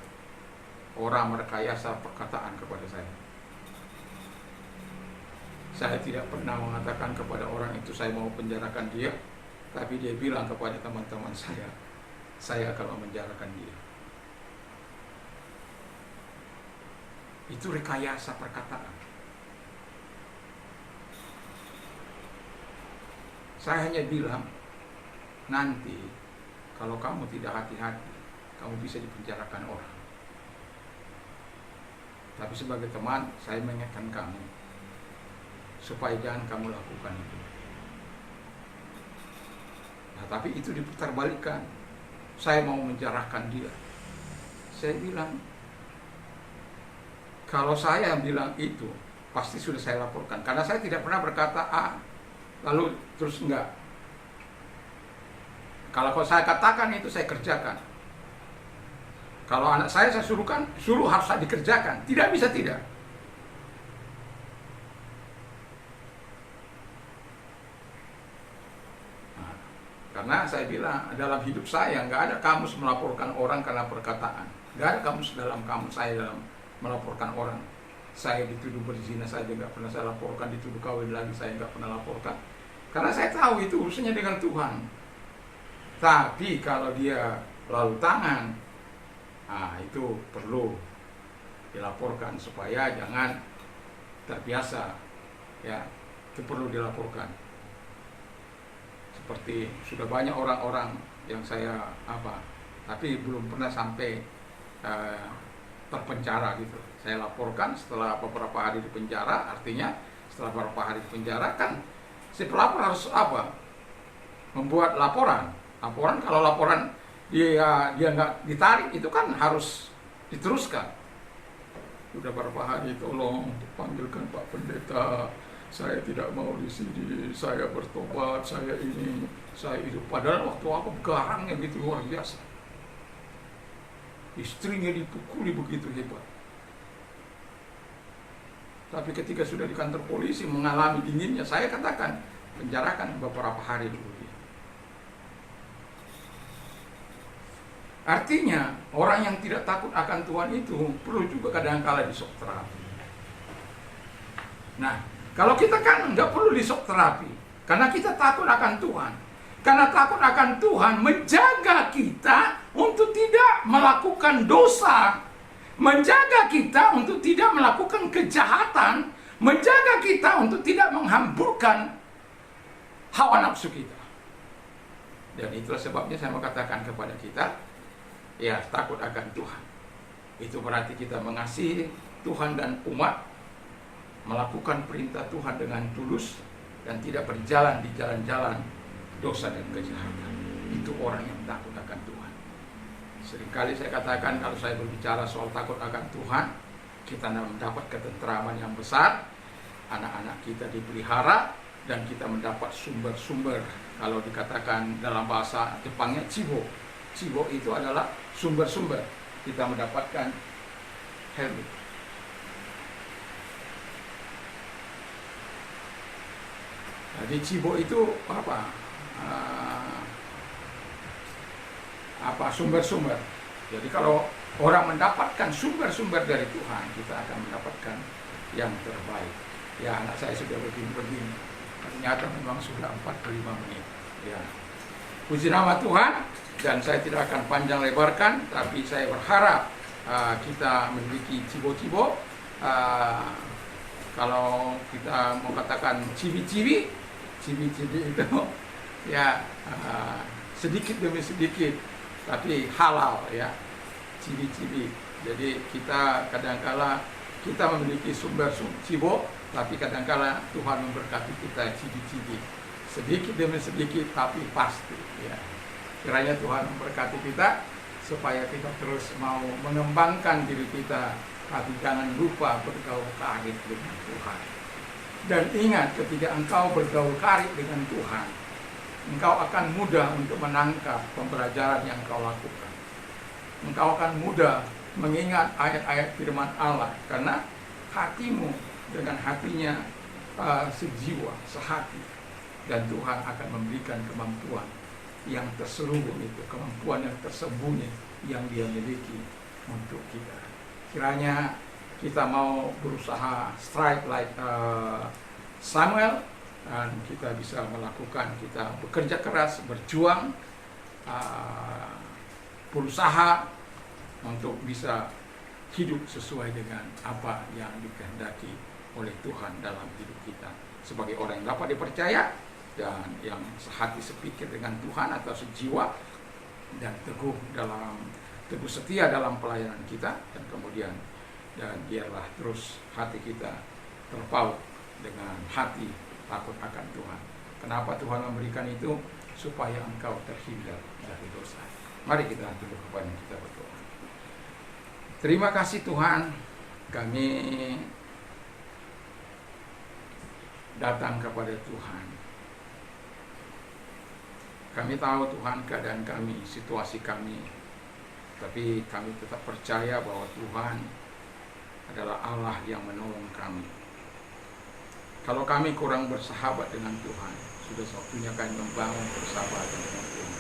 Orang merekayasa perkataan kepada saya. Saya tidak pernah mengatakan kepada orang itu saya mau penjarakan dia, tapi dia bilang kepada teman-teman saya akan memenjarakan dia. Itu rekayasa perkataan. Saya hanya bilang, nanti kalau kamu tidak hati-hati, kamu bisa dipenjarakan orang. Tapi sebagai teman, saya mengingatkan kamu, supaya jangan kamu lakukan itu. Nah, tapi itu diputarbalikkan. Saya mau menjarahkan dia. Saya bilang, kalau saya bilang itu, pasti sudah saya laporkan. Karena saya tidak pernah berkata A, lalu terus enggak. Kalau saya katakan itu, saya kerjakan. Kalau anak saya suruh harus dikerjakan. Tidak bisa tidak. Nah, karena saya bilang, dalam hidup saya nggak ada kamus melaporkan orang karena perkataan. Nggak ada kamus dalam kamus saya dalam melaporkan orang. Saya dituduh berzina saja nggak pernah saya laporkan, dituduh kawin lagi saya nggak pernah laporkan. Karena saya tahu itu urusannya dengan Tuhan. Tapi kalau dia lalu tangan, itu perlu dilaporkan supaya jangan terbiasa. Ya, itu perlu dilaporkan. Seperti sudah banyak orang-orang yang saya tapi belum pernah sampai terpenjara gitu. Saya laporkan setelah beberapa hari di penjara, artinya Setelah beberapa hari di penjara kan si pelapor harus apa? Membuat laporan. Kalau laporan dia nggak ditarik, itu kan harus diteruskan. Sudah beberapa hari, tolong panggilkan Pak Pendeta, saya tidak mau di sini, saya bertobat, saya hidup. Padahal waktu aku garangnya gitu luar biasa. Istrinya dipukuli begitu hebat. Tapi ketika sudah di kantor polisi mengalami dinginnya, saya katakan penjarakan beberapa hari dulu. Artinya orang yang tidak takut akan Tuhan itu perlu juga kadang-kala di shock terapi. Nah, kalau kita kan nggak perlu di shock terapi, karena kita takut akan Tuhan. Karena takut akan Tuhan menjaga kita untuk tidak melakukan dosa, menjaga kita untuk tidak melakukan kejahatan, menjaga kita untuk tidak menghamburkan hawa nafsu kita. Dan itulah sebabnya saya mau katakan kepada kita, ya, takut akan Tuhan. Itu berarti kita mengasihi Tuhan dan umat, melakukan perintah Tuhan dengan tulus, dan tidak berjalan di jalan-jalan dosa dan kejahatan. Itu orang yang takut akan Tuhan. Seringkali saya katakan, kalau saya berbicara soal takut akan Tuhan, kita mendapat ketentraman yang besar, anak-anak kita dipelihara, dan kita mendapat sumber-sumber. Kalau dikatakan dalam bahasa Jepangnya chibo. Chibo itu adalah sumber-sumber. Kita mendapatkan helmet. Jadi chibo itu sumber-sumber. Jadi kalau orang mendapatkan sumber-sumber dari Tuhan, kita akan mendapatkan yang terbaik. Ya, anak saya sudah begini. Ternyata memang sudah 45 menit. Ya. Puji nama Tuhan. Dan saya tidak akan panjang lebarkan, tapi saya berharap kita memiliki cibo-cibo. Kalau kita mau katakan cibi-cibi itu ya sedikit demi sedikit, tapi halal ya, cibi-cibi. Jadi kita kadangkala kita memiliki sumber cibo, tapi kadangkala Tuhan memberkati kita cibi-cibi, sedikit demi sedikit, tapi pasti ya. Kiranya Tuhan memberkati kita supaya kita terus mau mengembangkan diri kita, tapi jangan lupa bergaul karib dengan Tuhan. Dan ingat, ketika engkau bergaul karib dengan Tuhan, engkau akan mudah untuk menangkap pembelajaran yang engkau lakukan. Engkau akan mudah mengingat ayat-ayat firman Allah, karena hatimu dengan hatinya sejiwa, sehati. Dan Tuhan akan memberikan kemampuan yang terselubung itu, kemampuan yang tersembunyi yang Dia miliki untuk kita. Kiranya kita mau berusaha strive like Samuel, dan kita bisa melakukan, kita bekerja keras, berjuang, berusaha untuk bisa hidup sesuai dengan apa yang dikehendaki oleh Tuhan dalam hidup kita, sebagai orang yang dapat dipercaya dan yang sehati sepikir dengan Tuhan atau sejiwa, dan teguh setia dalam pelayanan kita. Dan kemudian, dan biarlah terus hati kita terpaut dengan hati takut akan Tuhan. Kenapa Tuhan memberikan itu? Supaya engkau terhindar dari dosa. Mari kita tunduk kepada kita berdoa. Terima kasih Tuhan, kami datang kepada Tuhan. Kami tahu Tuhan keadaan kami, situasi kami, tapi kami tetap percaya bahwa Tuhan adalah Allah yang menolong kami. Kalau kami kurang bersahabat dengan Tuhan, sudah waktunya kami membangun persahabatan dengan Tuhan.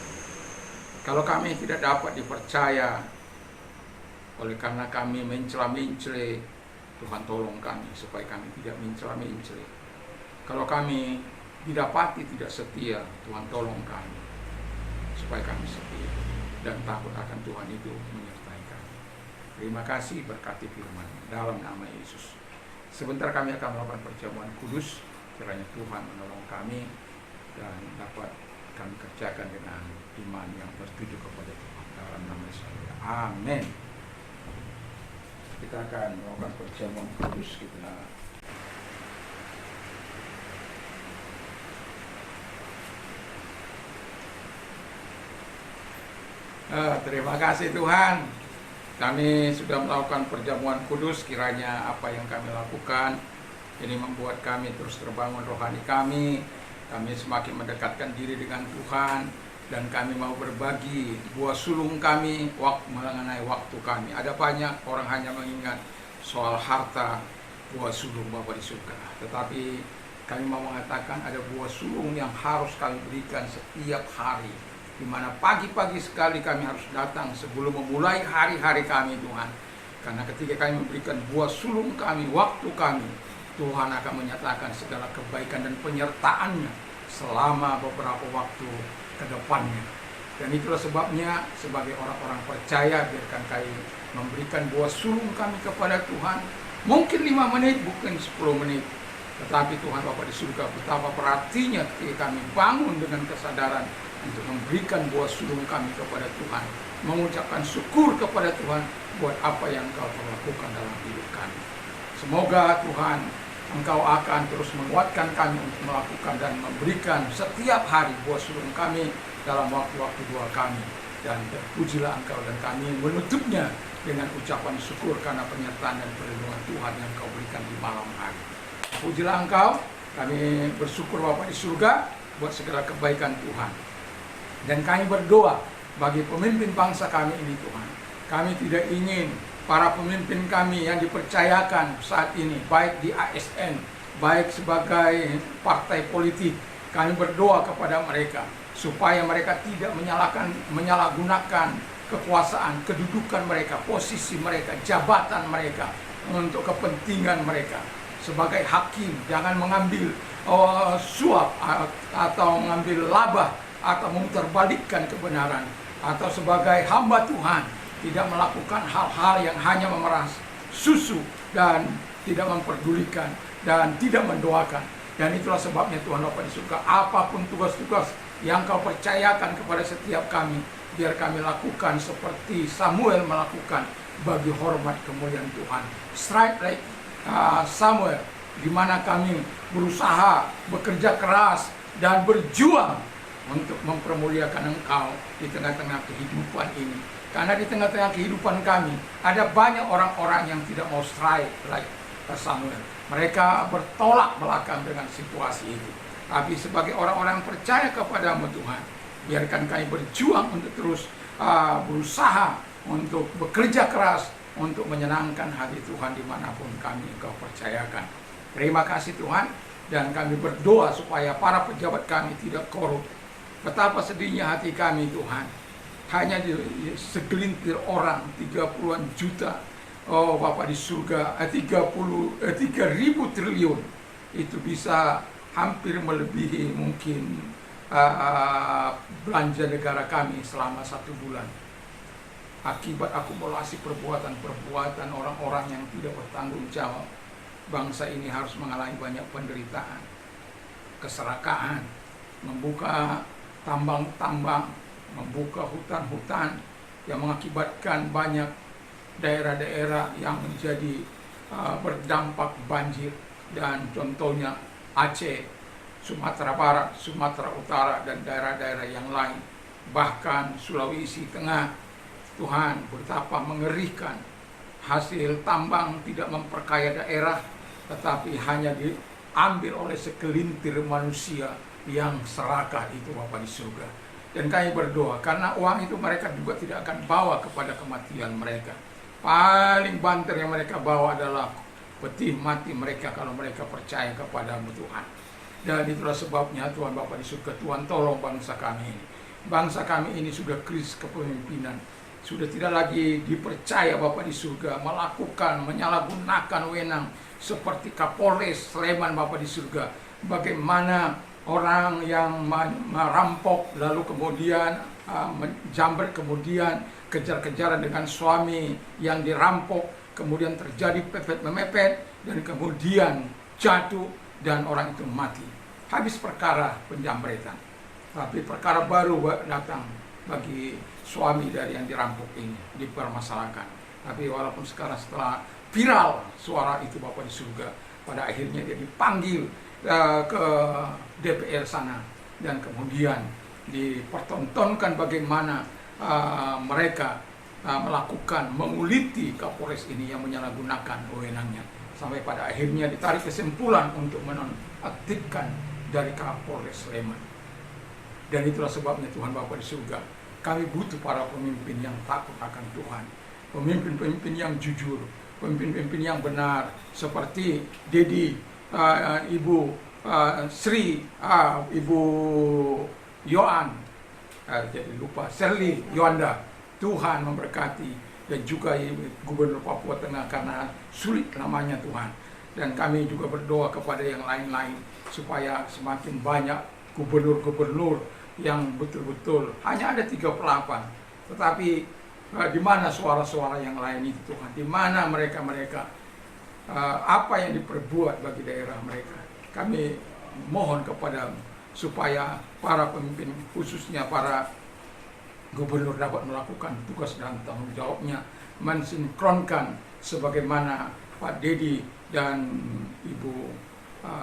Kalau kami tidak dapat dipercaya oleh karena kami mencela-mencela, Tuhan tolong kami supaya kami tidak mencela-mencela. Kalau kami didapati tidak setia, Tuhan tolong kami supaya kami setia dan takut akan Tuhan itu menyertai kami. Terima kasih, berkati firman dalam nama Yesus. Sebentar kami akan melakukan perjamuan kudus. Kiranya Tuhan menolong kami dan dapat kami kerjakan dengan iman yang tertuju kepada Tuhan dalam nama Yesus. Amin. Kita akan melakukan perjamuan kudus. Kita Terima kasih Tuhan. Kami sudah melakukan perjamuan kudus, kiranya apa yang kami lakukan ini membuat kami terus terbangun rohani kami. Kami semakin mendekatkan diri dengan Tuhan, dan kami mau berbagi buah sulung kami mengenai waktu kami. Ada banyak orang hanya mengingat soal harta, buah sulung Bapa di surga, tetapi kami mau mengatakan ada buah sulung yang harus kami berikan setiap hari, di mana pagi-pagi sekali kami harus datang sebelum memulai hari-hari kami, Tuhan. Karena ketika kami memberikan buah sulung kami, waktu kami, Tuhan akan menyatakan segala kebaikan dan penyertaan-Nya selama beberapa waktu ke depannya. Dan itulah sebabnya sebagai orang-orang percaya, biarkan kami memberikan buah sulung kami kepada Tuhan. Mungkin 5 menit, bukan 10 menit. Tetapi Tuhan Bapa di surga, betapa berartinya ketika kami bangun dengan kesadaran untuk memberikan buah sulung kami kepada Tuhan, mengucapkan syukur kepada Tuhan buat apa yang Engkau telah lakukan dalam hidup kami. Semoga Tuhan, Engkau akan terus menguatkan kami untuk melakukan dan memberikan setiap hari buah sulung kami dalam waktu-waktu doa kami. Dan terpujilah Engkau, dan kami menutupnya dengan ucapan syukur karena penyertaan dan perlindungan Tuhan yang Engkau berikan di malam hari. Pujilah Engkau, kami bersyukur Bapa di surga buat segala kebaikan Tuhan. Dan kami berdoa bagi pemimpin bangsa kami ini, Tuhan. Kami tidak ingin para pemimpin kami yang dipercayakan saat ini, baik di ASN, baik sebagai partai politik, kami berdoa kepada mereka supaya mereka tidak menyalahgunakan kekuasaan, kedudukan mereka, posisi mereka, jabatan mereka untuk kepentingan mereka. Sebagai hakim, jangan mengambil suap atau mengambil laba atau memutarbalikkan kebenaran. Atau sebagai hamba Tuhan, tidak melakukan hal-hal yang hanya memeras susu dan tidak memperdulikan dan tidak mendoakan. Dan itulah sebabnya Tuhan Bapa di surga, apapun tugas-tugas yang Kau percayakan kepada setiap kami, biar kami lakukan seperti Samuel melakukan bagi hormat kemuliaan Tuhan. Strike like Samuel, di mana kami berusaha, bekerja keras dan berjuang untuk mempermuliakan Engkau di tengah-tengah kehidupan ini. Karena di tengah-tengah kehidupan kami ada banyak orang-orang yang tidak mau strike like Samuel. Mereka bertolak belakang dengan situasi itu. Tapi sebagai orang-orang yang percaya kepadamu Tuhan, biarkan kami berjuang untuk terus berusaha untuk bekerja keras untuk menyenangkan hati Tuhan dimanapun kami Engkau percayakan. Terima kasih Tuhan, dan kami berdoa supaya para pejabat kami tidak korup. Betapa sedihnya hati kami Tuhan, hanya segelintir orang, 30-an juta, oh Bapa di surga, 3.000 triliun, itu bisa hampir melebihi mungkin belanja negara kami selama 1 bulan. Akibat akumulasi perbuatan orang-orang yang tidak bertanggung jawab, bangsa ini harus mengalami banyak penderitaan, keserakahan, membuka tambang-tambang, membuka hutan-hutan yang mengakibatkan banyak daerah-daerah yang menjadi berdampak banjir. Dan contohnya Aceh, Sumatera Barat, Sumatera Utara, dan daerah-daerah yang lain. Bahkan Sulawesi Tengah, Tuhan, betapa mengerikan, hasil tambang tidak memperkaya daerah, tetapi hanya diambil oleh segelintir manusia yang serakah itu Bapa di surga. Dan kami berdoa, karena uang itu mereka juga tidak akan bawa kepada kematian mereka. Paling banter yang mereka bawa adalah peti mati mereka kalau mereka percaya kepadamu Tuhan. Dan itulah sebabnya Tuhan Bapa di surga, Tuhan tolong bangsa kami ini. Bangsa kami ini sudah krisis kepemimpinan, sudah tidak lagi dipercaya Bapa di surga, melakukan, menyalahgunakan wewenang seperti Kapolres Sleman Bapa di surga. Bagaimana orang yang merampok lalu kemudian menjamret, kemudian kejar-kejaran dengan suami yang dirampok, kemudian terjadi pepet memepet, dan kemudian jatuh dan orang itu mati. Habis perkara penjamretan, tapi perkara baru datang bagi suami dari yang dirampok ini, dipermasalahkan. Tapi walaupun sekarang setelah viral suara itu Bapa di surga, pada akhirnya dia dipanggil ke DPR sana, dan kemudian dipertontonkan bagaimana mereka melakukan, menguliti Kapolres ini yang menyalahgunakan wewenangnya, sampai pada akhirnya ditarik kesimpulan untuk menonaktifkan dari Kapolres Sleman. Dan itulah sebabnya Tuhan Bapa di surga, kami butuh para pemimpin yang takut akan Tuhan, pemimpin-pemimpin yang jujur, pemimpin-pemimpin yang benar, seperti Dedi, Ibu Sri, Ibu Yohan, jadi lupa, Serli Yohanda. Tuhan memberkati, dan juga Gubernur Papua Tengah karena sulit namanya Tuhan. Dan kami juga berdoa kepada yang lain-lain supaya semakin banyak gubernur-gubernur yang betul-betul, hanya ada 38, tetapi di mana suara-suara yang lain itu Tuhan? Di mana mereka-mereka? Apa yang diperbuat bagi daerah mereka? Kami mohon kepadamu supaya para pemimpin, khususnya para gubernur, dapat melakukan tugas dan tanggung jawabnya, mensinkronkan sebagaimana Pak Dedi dan Ibu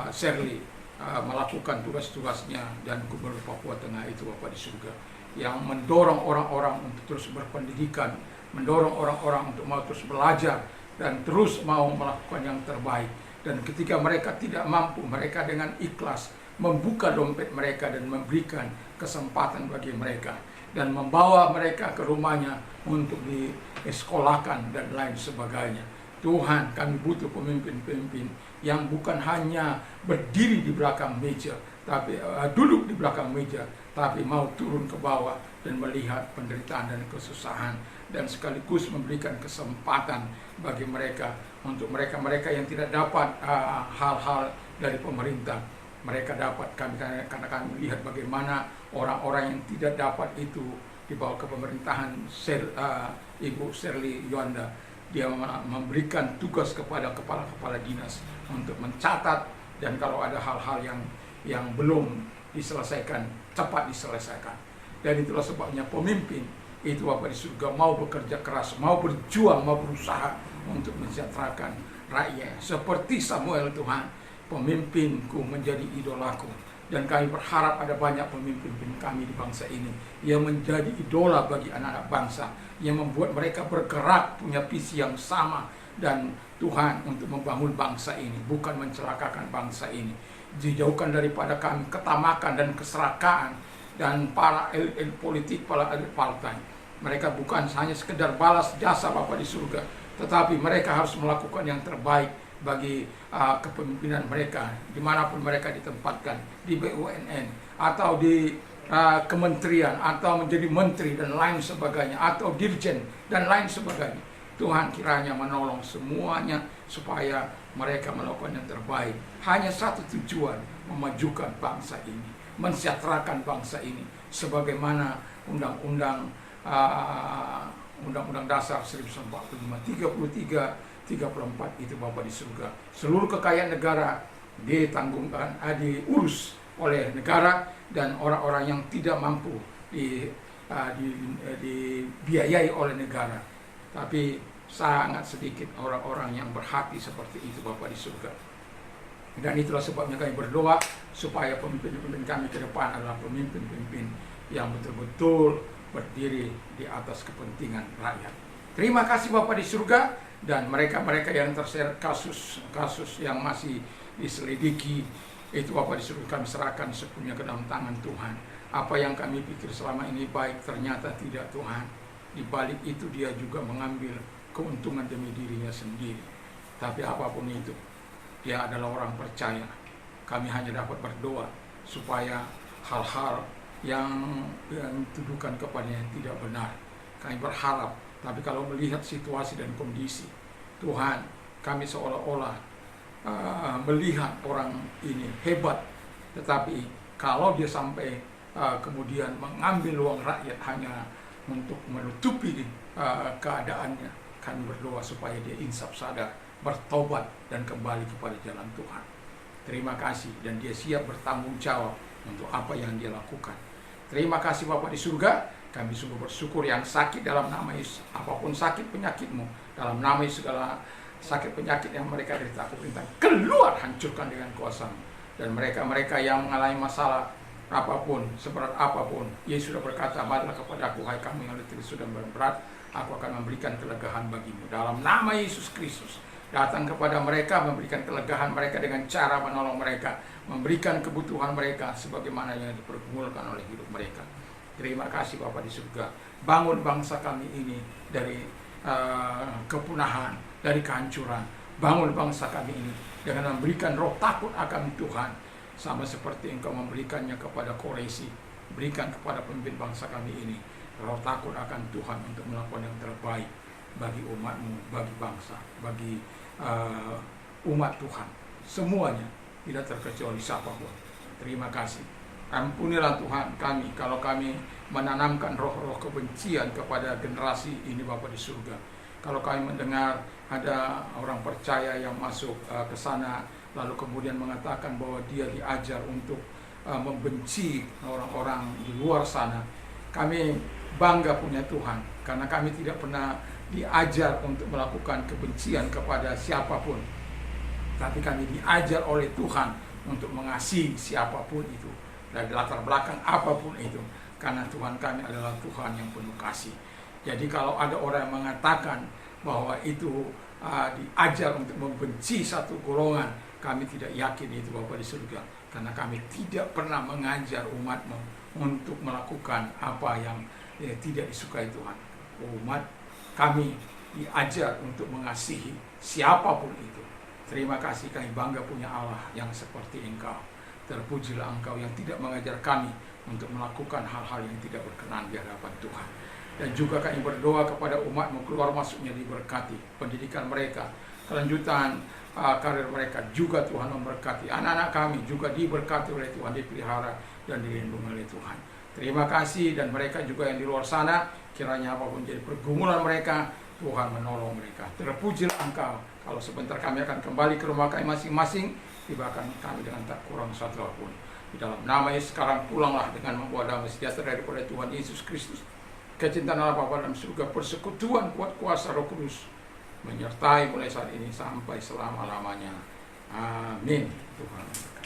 Serli melakukan tugas-tugasnya, dan Gubernur Papua Tengah itu Bapak di surga, yang mendorong orang-orang untuk terus berpendidikan, mendorong orang-orang untuk mau terus belajar dan terus mau melakukan yang terbaik. Dan ketika mereka tidak mampu, mereka dengan ikhlas membuka dompet mereka dan memberikan kesempatan bagi mereka, dan membawa mereka ke rumahnya untuk disekolahkan dan lain sebagainya. Tuhan, kami butuh pemimpin-pemimpin yang bukan hanya berdiri di belakang meja, tapi duduk di belakang meja, tapi mau turun ke bawah dan melihat penderitaan dan kesusahan, dan sekaligus memberikan kesempatan bagi mereka, untuk mereka-mereka yang tidak dapat hal-hal dari pemerintah. Mereka dapat, karena kami melihat bagaimana orang-orang yang tidak dapat itu dibawa ke pemerintahan Ibu Serli Yohanda. Dia memberikan tugas kepada kepala-kepala dinas untuk mencatat, dan kalau ada hal-hal yang belum diselesaikan, cepat diselesaikan. Dan itulah sebabnya pemimpin itu Bapak di surga mau bekerja keras, mau berjuang, mau berusaha untuk mensejahterakan rakyat. Seperti Samuel, Tuhan, pemimpinku menjadi idolaku, dan kami berharap ada banyak pemimpin kami di bangsa ini yang menjadi idola bagi anak-anak bangsa, yang membuat mereka bergerak, punya visi yang sama, dan Tuhan untuk membangun bangsa ini, bukan mencelakakan bangsa ini. Dijauhkan daripada kami ketamakan dan keserakaan, dan para elit politik, para elit partai. Mereka bukan hanya sekedar balas jasa Bapa di surga, tetapi mereka harus melakukan yang terbaik bagi kepemimpinan mereka, dimanapun mereka ditempatkan, di BUMN atau di kementerian, atau menjadi menteri dan lain sebagainya, atau dirjen dan lain sebagainya. Tuhan kiranya menolong semuanya supaya mereka melakukan yang terbaik. Hanya satu tujuan, memajukan bangsa ini, mensejahterakan bangsa ini, sebagaimana Undang-Undang Dasar 1945, 33, 34 itu Bapak di surga. Seluruh kekayaan negara ditanggungan, diurus oleh negara, dan orang-orang yang tidak mampu dibiayai oleh negara. Tapi sangat sedikit orang-orang yang berhati seperti itu Bapak di surga. Dan itulah sebabnya kami berdoa supaya pemimpin-pemimpin kami ke depan adalah pemimpin-pemimpin yang betul-betul berdiri di atas kepentingan rakyat. Terima kasih Bapak di surga. Dan mereka-mereka yang terseret kasus yang masih diselidiki, itu Bapak di surga kami serahkan sepenuhnya ke dalam tangan Tuhan. Apa yang kami pikir selama ini baik, ternyata tidak, Tuhan. Di balik itu dia juga mengambil keuntungan demi dirinya sendiri. Tapi apapun itu, dia adalah orang percaya. Kami hanya dapat berdoa supaya hal-hal yang dituduhkan kepadanya tidak benar. Kami berharap, tapi kalau melihat situasi dan kondisi, Tuhan, kami seolah-olah melihat orang ini hebat, tetapi kalau dia sampai kemudian mengambil uang rakyat hanya untuk menutupi keadaannya, kami berdoa supaya dia insaf sadar, bertobat, dan kembali kepada jalan Tuhan. Terima kasih, dan dia siap bertanggung jawab untuk apa yang dia lakukan. Terima kasih Bapak di surga. Kami sungguh bersyukur yang sakit dalam nama Yesus, apapun sakit penyakitmu, dalam nama Yesus segala sakit penyakit yang mereka derita, aku perintah keluar, hancurkan dengan kuasa-Mu. Dan mereka-mereka yang mengalami masalah apapun, seberat apapun. Yesus sudah berkata, marilah kepada aku, hai kamu yang letih sudah berat, aku akan memberikan kelegaan bagimu. Dalam nama Yesus Kristus, datang kepada mereka, memberikan kelegaan mereka dengan cara menolong mereka, memberikan kebutuhan mereka sebagaimana yang dipergumulkan oleh hidup mereka. Terima kasih Bapa di surga. Bangun bangsa kami ini dari kepunahan, dari kehancuran. Bangun bangsa kami ini dengan memberikan roh takut akan Tuhan, sama seperti Engkau memberikannya kepada Quraisy. Berikan kepada pemimpin bangsa kami ini roh takut akan Tuhan untuk melakukan yang terbaik bagi umat-Mu, bagi bangsa, bagi umat Tuhan, semuanya, tidak terkecuali siapapun. Terima kasih. Ampunilah Tuhan kami kalau kami menanamkan roh-roh kebencian kepada generasi ini Bapa di surga. Kalau kami mendengar ada orang percaya yang masuk ke sana, lalu kemudian mengatakan bahwa dia diajar untuk membenci orang-orang di luar sana, kami bangga punya Tuhan, karena kami tidak pernah diajar untuk melakukan kebencian kepada siapapun, tapi kami diajar oleh Tuhan untuk mengasihi siapapun itu, dari latar belakang apapun itu, karena Tuhan kami adalah Tuhan yang penuh kasih. Jadi kalau ada orang yang mengatakan bahwa itu diajar untuk membenci satu golongan, kami tidak yakin itu Bapa di surga, karena kami tidak pernah mengajar umat-Mu untuk melakukan apa yang tidak disukai Tuhan. Umat kami diajar untuk mengasihi siapapun itu. Terima kasih, kami bangga punya Allah yang seperti Engkau. Terpujilah Engkau yang tidak mengajar kami untuk melakukan hal-hal yang tidak berkenan di hadapan Tuhan. Dan juga kami berdoa kepada umat-Mu, keluar masuknya diberkati, pendidikan mereka, kelanjutan karir mereka juga Tuhan memberkati. Anak-anak kami juga diberkati oleh Tuhan, dipelihara dan dilindungi oleh Tuhan. Terima kasih, dan mereka juga yang di luar sana, kiranya apapun jadi pergumulan mereka, Tuhan menolong mereka. Terpujilah Engkau. Kalau sebentar kami akan kembali ke rumah kami masing-masing, tibakan kami dengan tak kurang satu apapun. Di dalam nama Yesus sekarang pulanglah dengan membawa damai sejahtera daripada Tuhan Yesus Kristus. Kecintaan Allah Bapa dalam surga, persekutuan kuat kuasa Roh Kudus menyertai mulai saat ini sampai selama-lamanya. Amin. Tuhan.